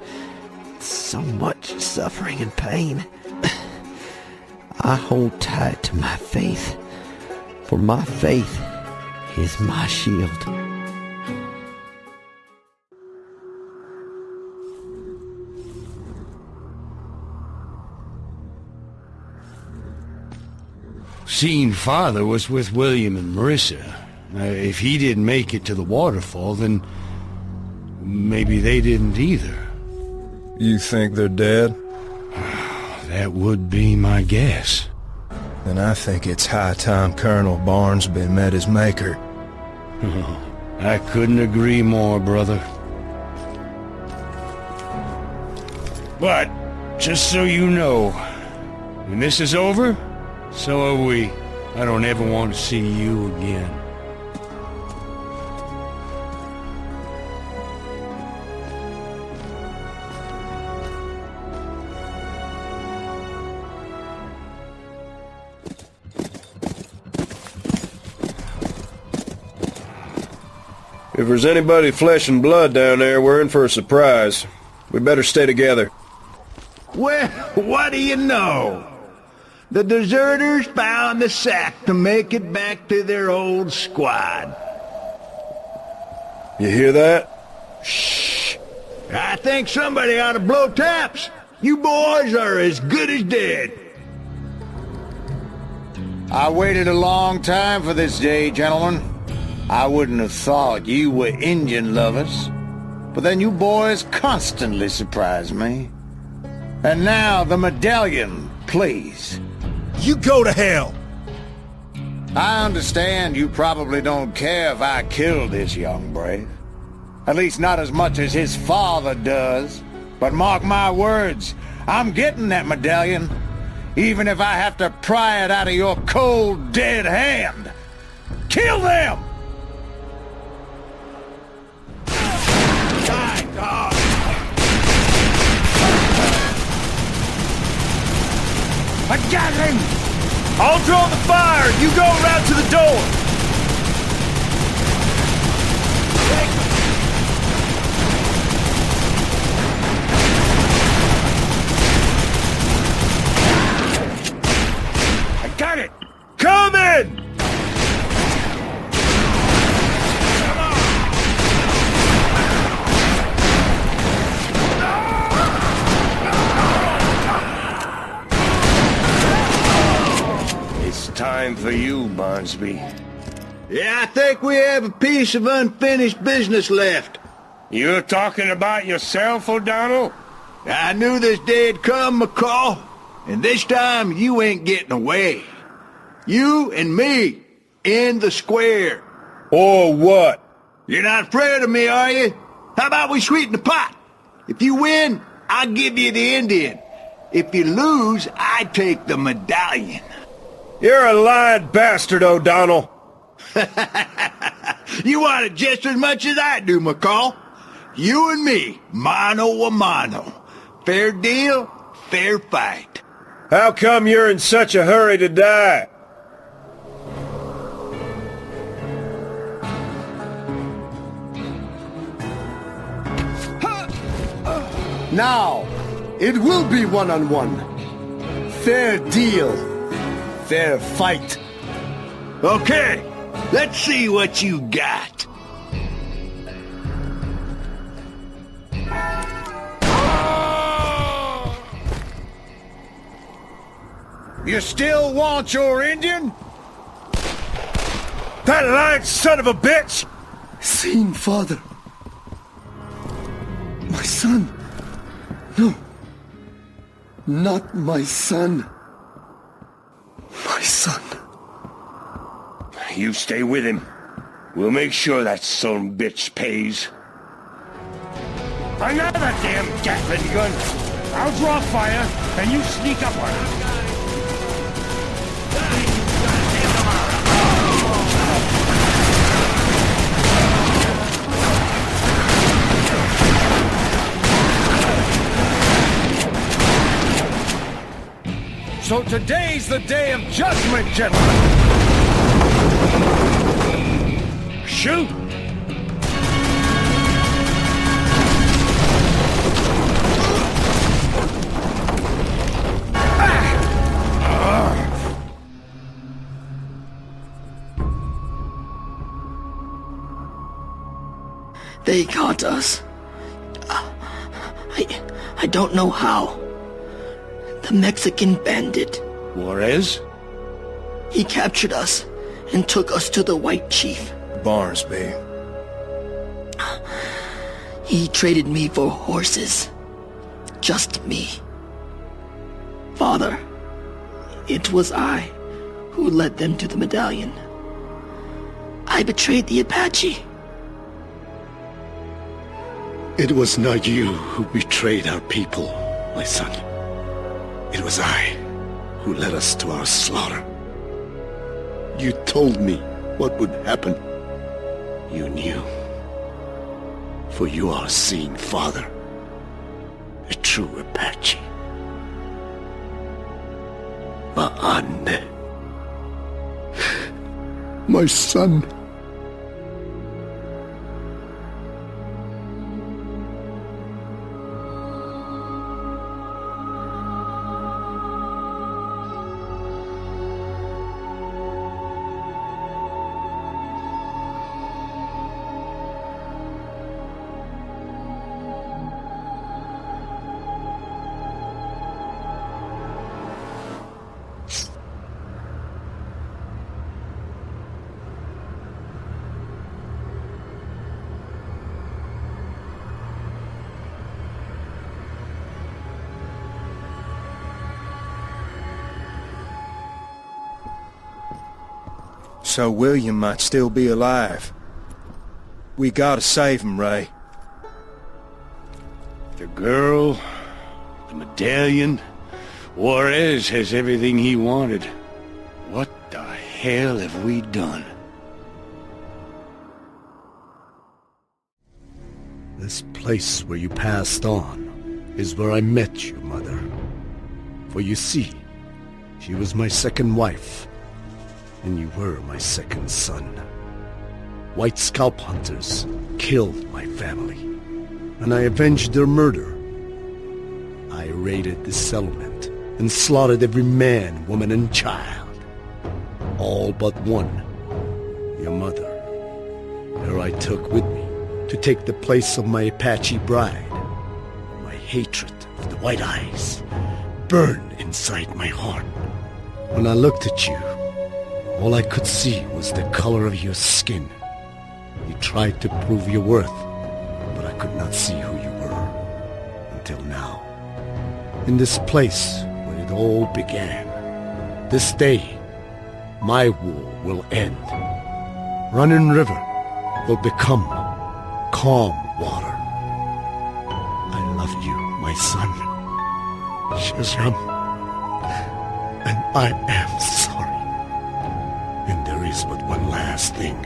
Speaker 4: So much suffering and pain. I hold tight to my faith, for my faith is my shield.
Speaker 2: Seeing Father was with William and Marissa. If he didn't make it to the waterfall, then maybe they didn't either.
Speaker 3: You think they're dead?
Speaker 2: That would be my guess.
Speaker 3: Then I think it's high time Colonel Barnsby met his maker.
Speaker 2: Oh, I couldn't agree more, brother. But, just so you know, when this is over, so are we. I don't ever want to see you again.
Speaker 3: If there's anybody flesh and blood down there, we're in for a surprise. We better stay together.
Speaker 8: Well, what do you know? The deserters found the sack to make it back to their old squad.
Speaker 3: You hear that?
Speaker 8: Shh! I think somebody ought to blow taps. You boys are as good as dead.
Speaker 6: I waited a long time for this day, gentlemen. I wouldn't have thought you were Indian lovers.
Speaker 7: But then you boys constantly surprise me. And now the medallion, please.
Speaker 6: You go to hell!
Speaker 7: I understand you probably don't care if I kill this young brave. At least not as much as his father does. But mark my words, I'm getting that medallion, even if I have to pry it out of your cold, dead hand. Kill them! Die, dog!
Speaker 2: I got him! I'll draw the fire! You go around to the door! I got it! Coming!
Speaker 3: Time for you, Barnsby.
Speaker 7: Yeah, I think we have a piece of unfinished business left.
Speaker 3: You're talking about yourself, O'Donnell?
Speaker 7: I knew this day'd come, McCall. And this time, you ain't getting away. You and me, in the square.
Speaker 3: Or what?
Speaker 7: You're not afraid of me, are you? How about we sweeten the pot? If you win, I'll give you the Indian. If you lose, I take the medallion.
Speaker 3: You're a lying bastard, O'Donnell.
Speaker 7: You want it just as much as I do, McCall. You and me, mano a mano. Fair deal, fair fight.
Speaker 3: How come you're in such a hurry to die?
Speaker 14: Now, it will be one-on-one. Fair deal. Fair fight.
Speaker 7: Okay, let's see what you got. You still want your Indian?
Speaker 3: That lying son of a bitch!
Speaker 14: Seen father. My son. No. Not my son. My son.
Speaker 3: You stay with him. We'll make sure that son of a bitch pays. Another damn Gatling gun! I'll draw fire, and you sneak up on him.
Speaker 6: So today's the day of judgment, gentlemen!
Speaker 3: Shoot!
Speaker 10: They caught us. I don't know how. The Mexican bandit.
Speaker 3: Juarez?
Speaker 10: He captured us and took us to the White Chief.
Speaker 3: Barnsby.
Speaker 10: He traded me for horses. Just me. Father, it was I who led them to the medallion. I betrayed the Apache.
Speaker 14: It was not you who betrayed our people, my son. It was I who led us to our slaughter. You told me what would happen. You knew. For you are a seeing father. A true Apache. Maande. My son.
Speaker 3: so William might still be alive. We gotta save him, Ray.
Speaker 2: The girl, the medallion, Juarez has everything he wanted. What the hell have we done?
Speaker 14: This place where you passed on is where I met your mother. For you see, she was my second wife, and you were my second son. White scalp hunters killed my family, and I avenged their murder. I raided the settlement and slaughtered every man, woman, and child. All but one, your mother. Her I took with me to take the place of my Apache bride. My hatred of the White Eyes burned inside my heart. When I looked at you, all I could see was the color of your skin. You tried to prove your worth, but I could not see who you were until now. In this place where it all began, this day, my war will end. Running River will become calm water. I love you, my son, Shazam, and I am sorry. And there is but one last thing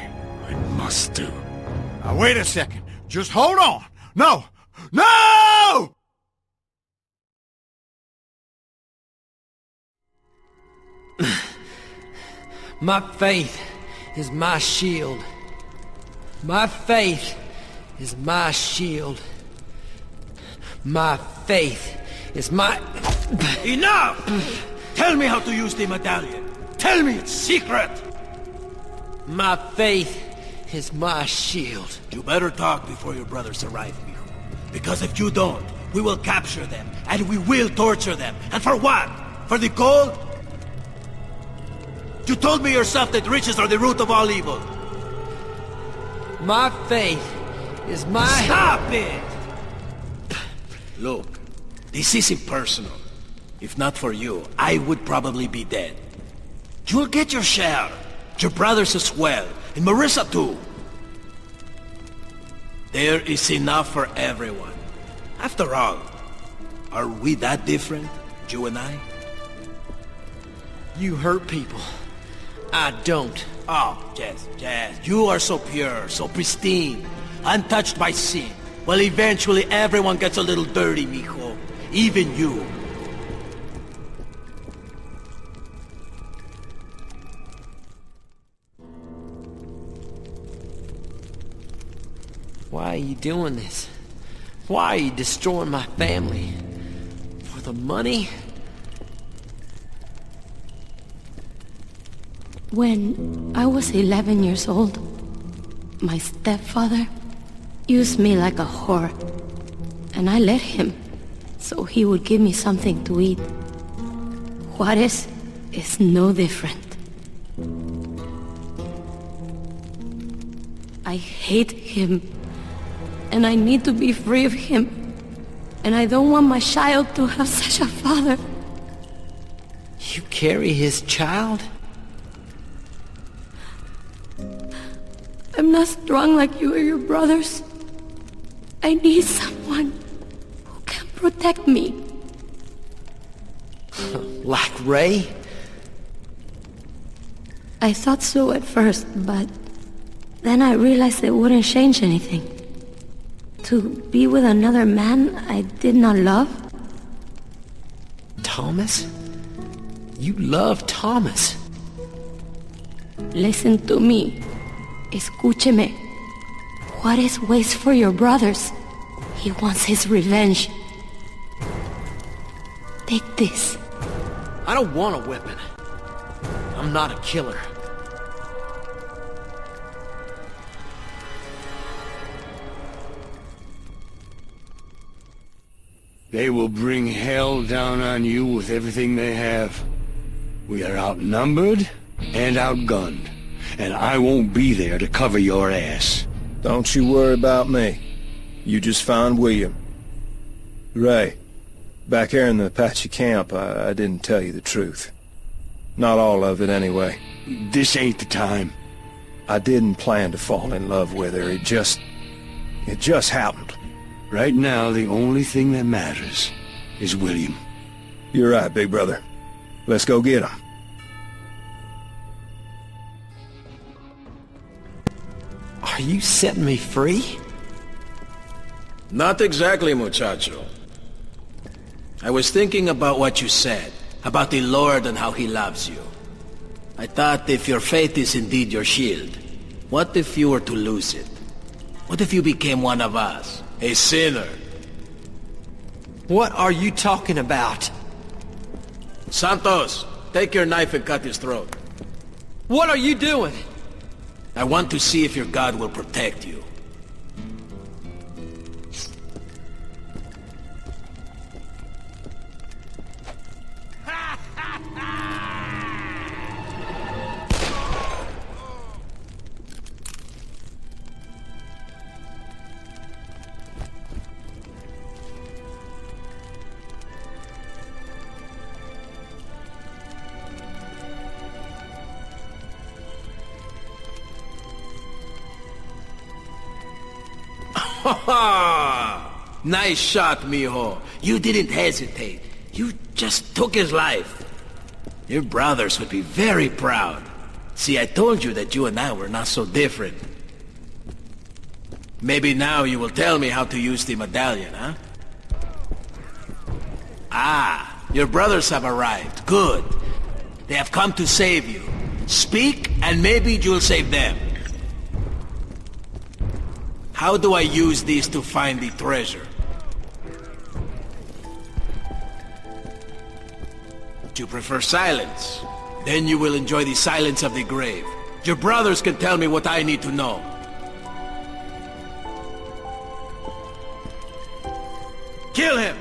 Speaker 14: I must do.
Speaker 6: Now, wait a second. Just hold on. No! No!
Speaker 4: My faith is my shield. My faith is my shield. My faith is my...
Speaker 11: Enough! Tell me how to use the medallion. Tell me its secret!
Speaker 4: My faith is my shield.
Speaker 11: You better talk before your brothers arrive, Mijo. Because if you don't, we will capture them, and we will torture them. And for what? For the gold? You told me yourself that riches are the root of all evil.
Speaker 4: My faith is my...
Speaker 11: Stop it! Look, this isn't personal. If not for you, I would probably be dead. You'll get your share. Your brothers as well. And Marissa too. There is enough for everyone. After all, are we that different, you and I?
Speaker 4: You hurt people. I don't.
Speaker 11: Oh, yes. You are so pure, so pristine, untouched by sin. Well, eventually everyone gets a little dirty, mijo. Even you.
Speaker 4: Why are you doing this? Why are you destroying my family? For the money?
Speaker 1: When I was 11 years old, my stepfather used me like a whore, and I let him, so he would give me something to eat. Juarez is no different. I hate him, and I need to be free of him, and I don't want my child to have such a father.
Speaker 4: You carry his child?
Speaker 1: I'm not strong like you or your brothers. I need someone who can protect me.
Speaker 4: Like Ray?
Speaker 1: I thought so at first, but then I realized it wouldn't change anything. To be with another man I did not love?
Speaker 4: Thomas? You love Thomas.
Speaker 1: Listen to me. Escúcheme. Juarez waits for your brothers. He wants his revenge. Take this.
Speaker 4: I don't want a weapon. I'm not a killer.
Speaker 2: They will bring hell down on you with everything they have. We are outnumbered and outgunned, and I won't be there to cover your ass.
Speaker 3: Don't you worry about me. You just find William. Ray, back here in the Apache camp, I didn't tell you the truth. Not all of it, anyway.
Speaker 2: This ain't the time.
Speaker 13: I didn't plan to fall in love with her. It just happened.
Speaker 2: Right now, the only thing that matters is William.
Speaker 13: You're right, big brother. Let's go get him.
Speaker 4: Are you setting me free?
Speaker 11: Not exactly, muchacho. I was thinking about what you said, about the Lord and how he loves you. I thought if your faith is indeed your shield, what if you were to lose it? What if you became one of us, a sinner?
Speaker 4: What are you talking about?
Speaker 11: Santos, take your knife and cut his throat.
Speaker 4: What are you doing?
Speaker 11: I want to see if your God will protect you. Nice shot, mijo. You didn't hesitate. You just took his life. Your brothers would be very proud. See, I told you that you and I were not so different. Maybe now you will tell me how to use the medallion, huh? Ah, your brothers have arrived. Good. They have come to save you. Speak, and maybe you'll save them. How do I use these to find the treasure? Do you prefer silence? Then you will enjoy the silence of the grave. Your brothers can tell me what I need to know. Kill him!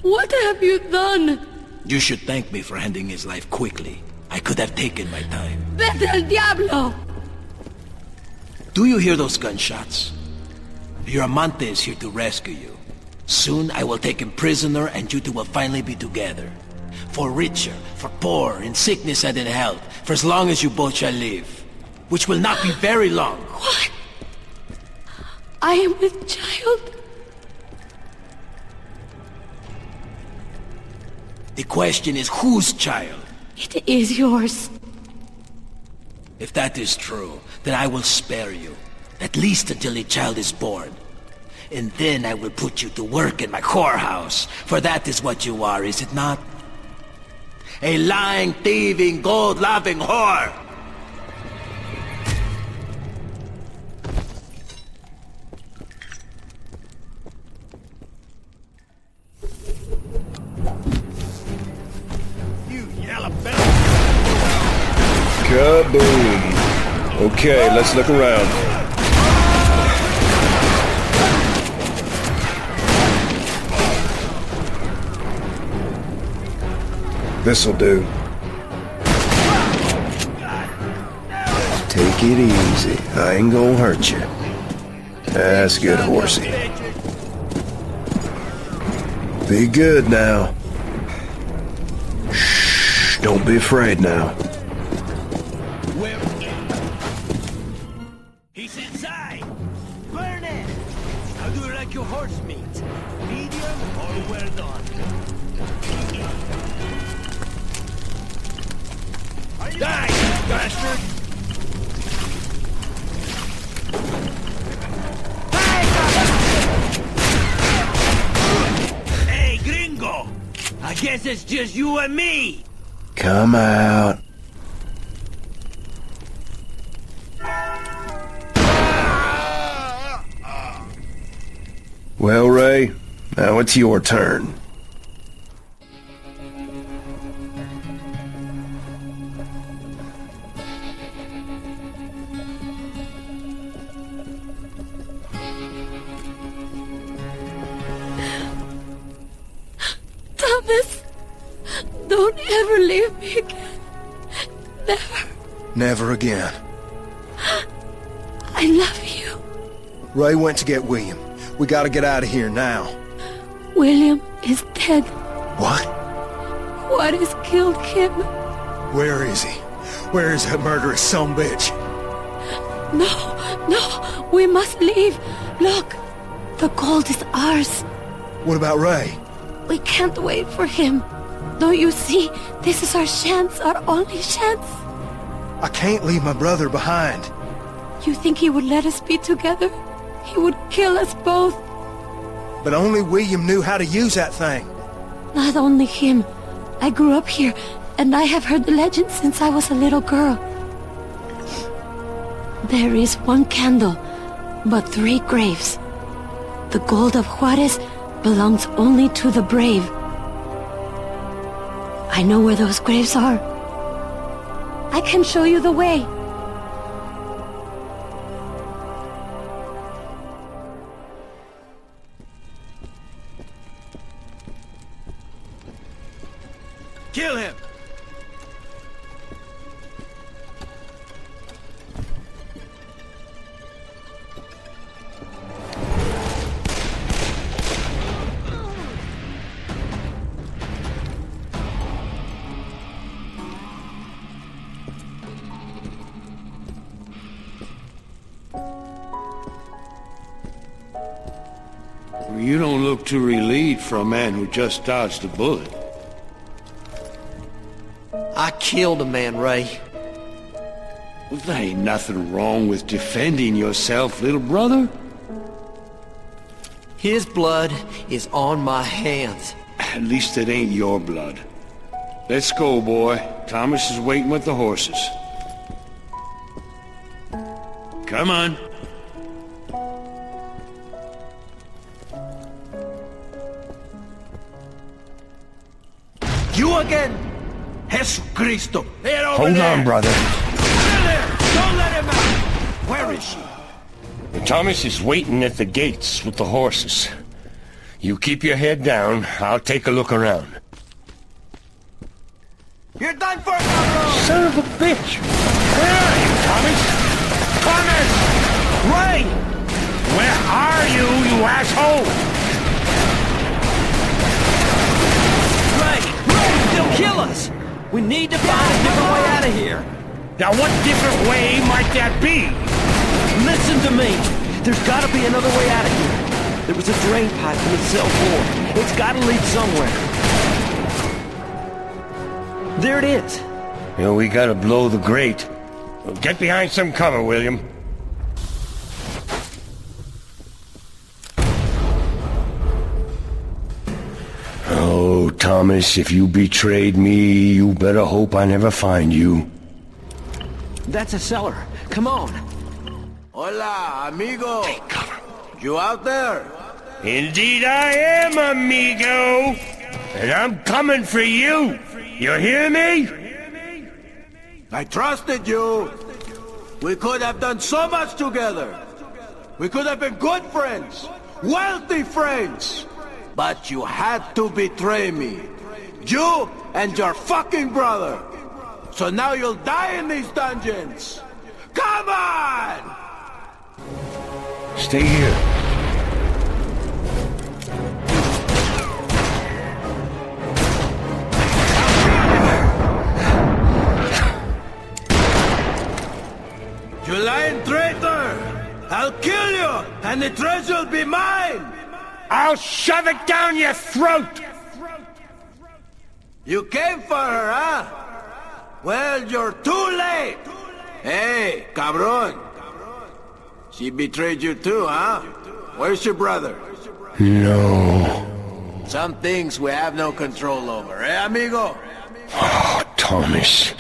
Speaker 1: What have you done?
Speaker 11: You should thank me for ending his life quickly. I could have taken my time.
Speaker 1: Vete al diablo!
Speaker 11: Do you hear those gunshots? Your amante is here to rescue you. Soon I will take him prisoner and you two will finally be together. For richer, for poor, in sickness and in health, for as long as you both shall live. Which will not be very long.
Speaker 1: What? I am with child?
Speaker 11: The question is whose child?
Speaker 1: It is yours.
Speaker 11: If that is true, then I will spare you. At least until the child is born. And then I will put you to work in my whorehouse. For that is what you are, is it not? A lying, thieving, gold-loving whore!
Speaker 13: Kaboom! Okay, let's look around. This'll do. Take it easy. I ain't gonna hurt you. That's good, horsey. Be good now. Shh, don't be afraid now.
Speaker 9: He's inside! Burn it! How do you like your horse meat? Medium or well done? Die, bastard! Hey, gringo! I guess it's just you and me!
Speaker 13: Come out. Well, Ray, now it's your turn.
Speaker 1: Thomas, don't ever leave me again. Never.
Speaker 13: Never again.
Speaker 1: I love you.
Speaker 13: Ray went to get William. We gotta get out of here now.
Speaker 1: William is dead.
Speaker 14: What?
Speaker 1: Juarez killed him.
Speaker 14: Where is he? Where is that murderous sumbitch?
Speaker 1: No, we must leave. Look, the gold is ours.
Speaker 14: What about Ray?
Speaker 1: We can't wait for him. Don't you see? This is our chance, our only chance.
Speaker 14: I can't leave my brother behind.
Speaker 1: You think he would let us be together? He would kill us both.
Speaker 14: But only William knew how to use that thing.
Speaker 1: Not only him. I grew up here, and I have heard the legend since I was a little girl. There is one candle, but 3 graves. The gold of Juarez belongs only to the brave. I know where those graves are. I can show you the way.
Speaker 9: Kill him!
Speaker 2: You don't look too relieved for a man who just dodged a bullet.
Speaker 4: I killed a man, Ray.
Speaker 2: Well, there ain't nothing wrong with defending yourself, little brother.
Speaker 4: His blood is on my hands.
Speaker 2: At least it ain't your blood. Let's go, boy. Thomas is waiting with the horses. Come on.
Speaker 9: You again! Jesucristo!
Speaker 2: Hold on, brother.
Speaker 9: Don't let him out! Where is she?
Speaker 2: Thomas is waiting at the gates with the horses. You keep your head down. I'll take a look around.
Speaker 9: You're done for, cabrón!
Speaker 2: Son of a bitch! Where are you, Thomas? Thomas!
Speaker 9: Ray!
Speaker 2: Where are you, you asshole?
Speaker 4: They'll kill us! We need to find a different way out of here!
Speaker 2: Now what different way might that be?
Speaker 4: Listen to me! There's gotta be another way out of here. There was a drain pipe in the cell floor. It's gotta lead somewhere. There it is.
Speaker 2: Yeah, we gotta blow the grate. Get behind some cover, William. Oh, Thomas, if you betrayed me, you better hope I never find you.
Speaker 4: That's a cellar. Come on.
Speaker 9: Hola, amigo.
Speaker 2: Take cover.
Speaker 9: You out there?
Speaker 2: Indeed I am, amigo. And I'm coming for you. You hear me?
Speaker 9: I trusted you. We could have done so much together. We could have been good friends. Wealthy friends. But you had to betray me. You and your fucking brother. So now you'll die in these dungeons. Come on!
Speaker 2: Stay here.
Speaker 9: You lying traitor! I'll kill you, and the treasure will be mine!
Speaker 2: I'll shove it down your throat!
Speaker 9: You came for her, huh? Well, you're too late! Hey, cabrón! She betrayed you too, huh? Where's your brother?
Speaker 2: No.
Speaker 9: Some things we have no control over, eh, amigo?
Speaker 2: Oh, Thomas.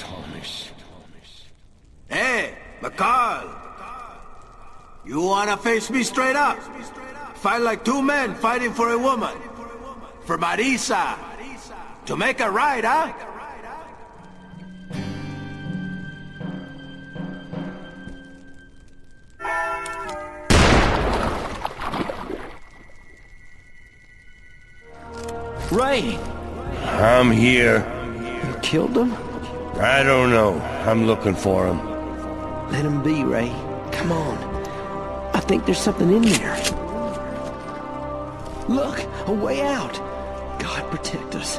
Speaker 9: Hey, McCall! You wanna face me straight up? Fight like two men fighting for a woman. For Marisa. To make it right, huh?
Speaker 4: Ray!
Speaker 2: I'm here.
Speaker 4: You killed him?
Speaker 2: I don't know. I'm looking for him.
Speaker 4: Let him be, Ray. Come on. I think there's something in there. Look, a way out. God protect us.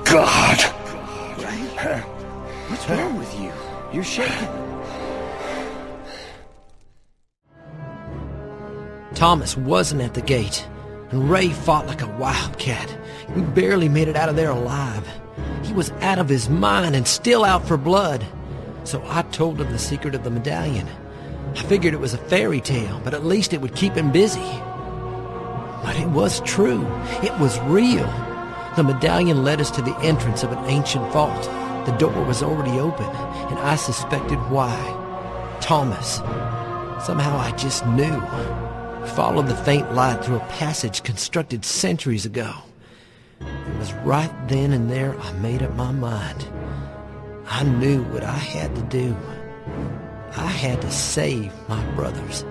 Speaker 14: God!
Speaker 4: Ray? What's wrong with you? You're shaking. Thomas wasn't at the gate, and Ray fought like a wildcat. He barely made it out of there alive. He was out of his mind and still out for blood. So I told him the secret of the medallion. I figured it was a fairy tale, but at least it would keep him busy. But it was true. It was real. The medallion led us to the entrance of an ancient vault. The door was already open, and I suspected why. Thomas. Somehow I just knew. Followed the faint light through a passage constructed centuries ago. It was right then and there I made up my mind. I knew what I had to do. I had to save my brothers.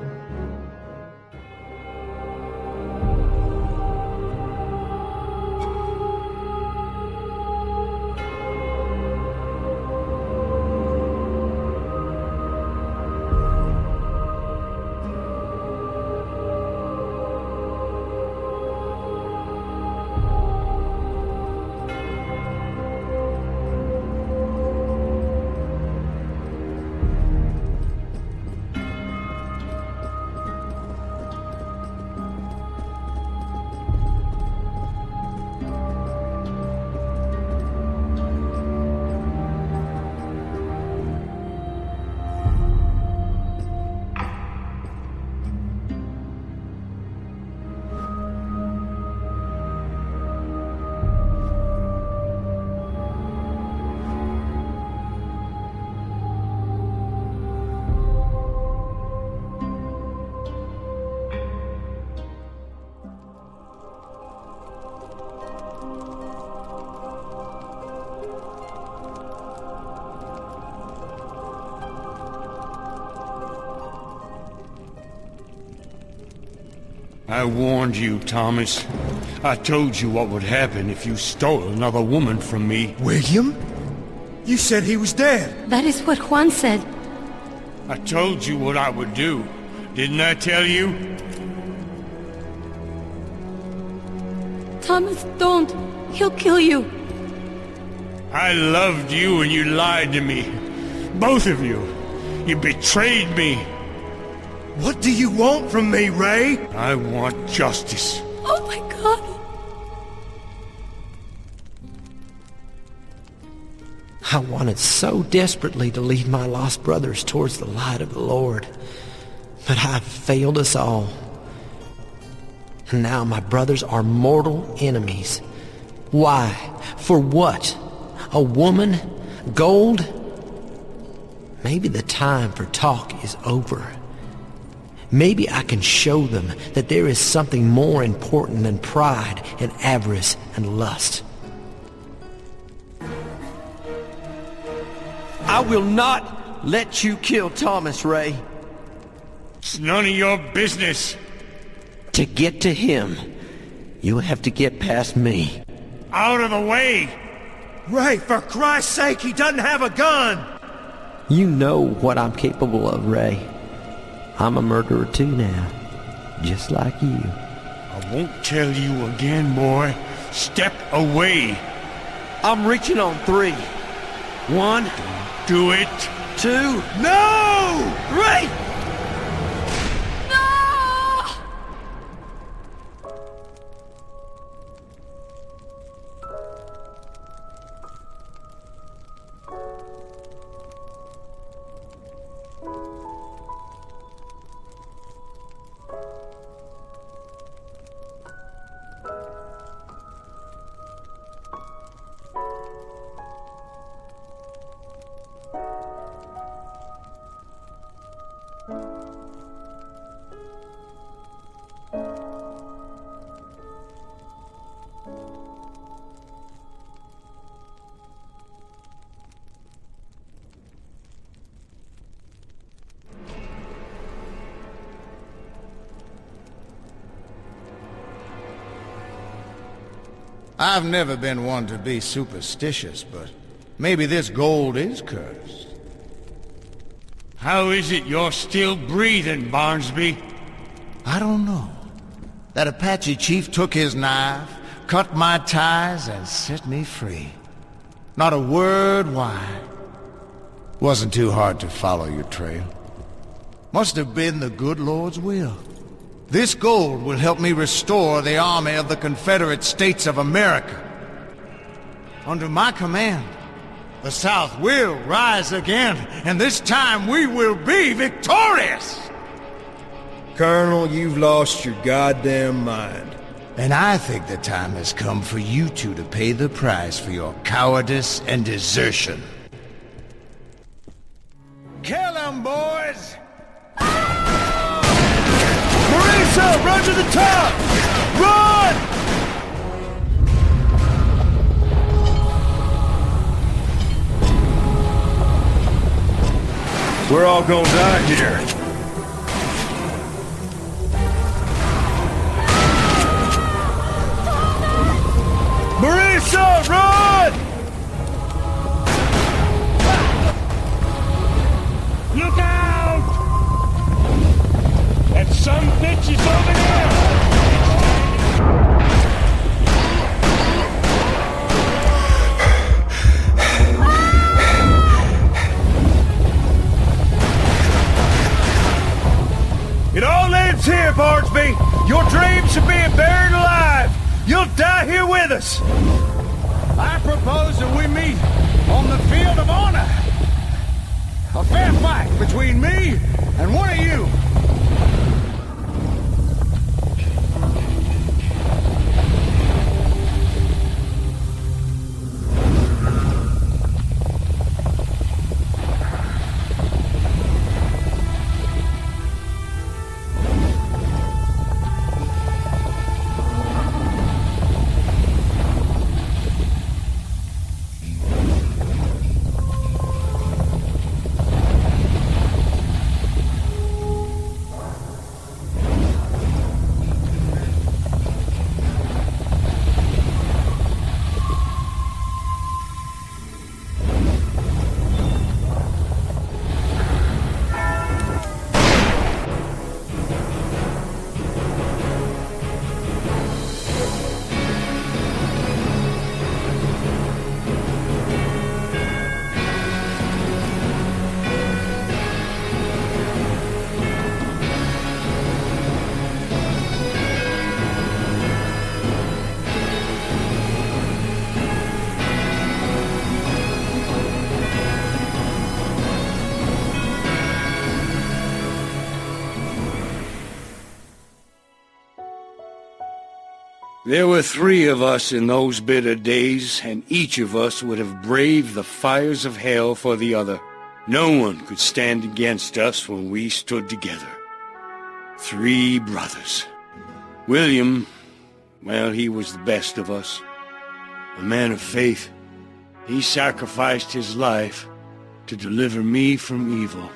Speaker 2: I warned you, Thomas. I told you what would happen if you stole another woman from me.
Speaker 6: William? You said he was dead.
Speaker 1: That is what Juan said.
Speaker 2: I told you what I would do. Didn't I tell you?
Speaker 1: Thomas, don't. He'll kill you.
Speaker 2: I loved you and you lied to me. Both of you. You betrayed me.
Speaker 6: What do you want from me, Ray?
Speaker 2: I want justice.
Speaker 1: Oh my God.
Speaker 4: I wanted so desperately to lead my lost brothers towards the light of the Lord. But I failed us all. And now my brothers are mortal enemies. Why? For what? A woman? Gold? Maybe the time for talk is over. Maybe I can show them that there is something more important than pride and avarice and lust. I will not let you kill Thomas, Ray.
Speaker 2: It's none of your business.
Speaker 4: To get to him, you'll have to get past me.
Speaker 2: Out of the way!
Speaker 6: Ray, for Christ's sake, he doesn't have a gun!
Speaker 4: You know what I'm capable of, Ray. I'm a murderer too now, just like you.
Speaker 2: I won't tell you again, boy. Step away.
Speaker 4: I'm reaching on 3. 1.
Speaker 2: Don't do it.
Speaker 4: 2.
Speaker 6: No!
Speaker 4: Ray!
Speaker 7: I've never been one to be superstitious, but maybe this gold is cursed.
Speaker 2: How is it you're still breathing, Barnsby?
Speaker 7: I don't know. That Apache chief took his knife, cut my ties, and set me free. Not a word why. Wasn't too hard to follow your trail. Must have been the good Lord's will. This gold will help me restore the army of the Confederate States of America. Under my command, the South will rise again, and this time we will be victorious!
Speaker 13: Colonel, you've lost your goddamn mind.
Speaker 7: And I think the time has come for you two to pay the price for your cowardice and desertion. Kill them, boys!
Speaker 13: Marisa, run to the top! Run! We're all gonna die here. Marisa, run!
Speaker 2: Look out! That some bitch is over there!
Speaker 13: It all ends here, Bardsby! Your dreams of being buried alive! You'll die here with us!
Speaker 6: I propose that we meet on the field of honor. A fair fight between me and one of you.
Speaker 2: There were 3 of us in those bitter days, and each of us would have braved the fires of hell for the other. No one could stand against us when we stood together. 3 brothers. William, well, he was the best of us. A man of faith. He sacrificed his life to deliver me from evil,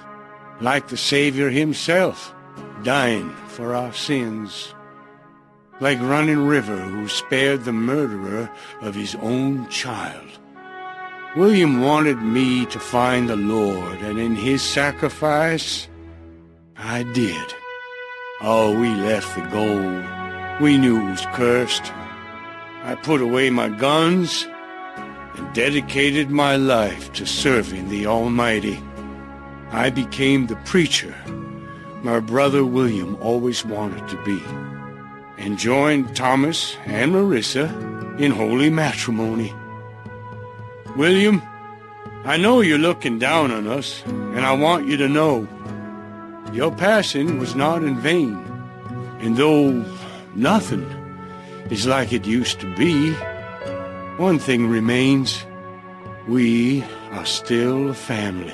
Speaker 2: like the Savior himself, dying for our sins. Like Running River, who spared the murderer of his own child. William wanted me to find the Lord, and in his sacrifice, I did. Oh, we left the gold. We knew it was cursed. I put away my guns and dedicated my life to serving the Almighty. I became the preacher my brother William always wanted to be, and joined Thomas and Marissa in holy matrimony. William, I know you're looking down on us, and I want you to know your passing was not in vain. And though nothing is like it used to be, one thing remains. We are still a family.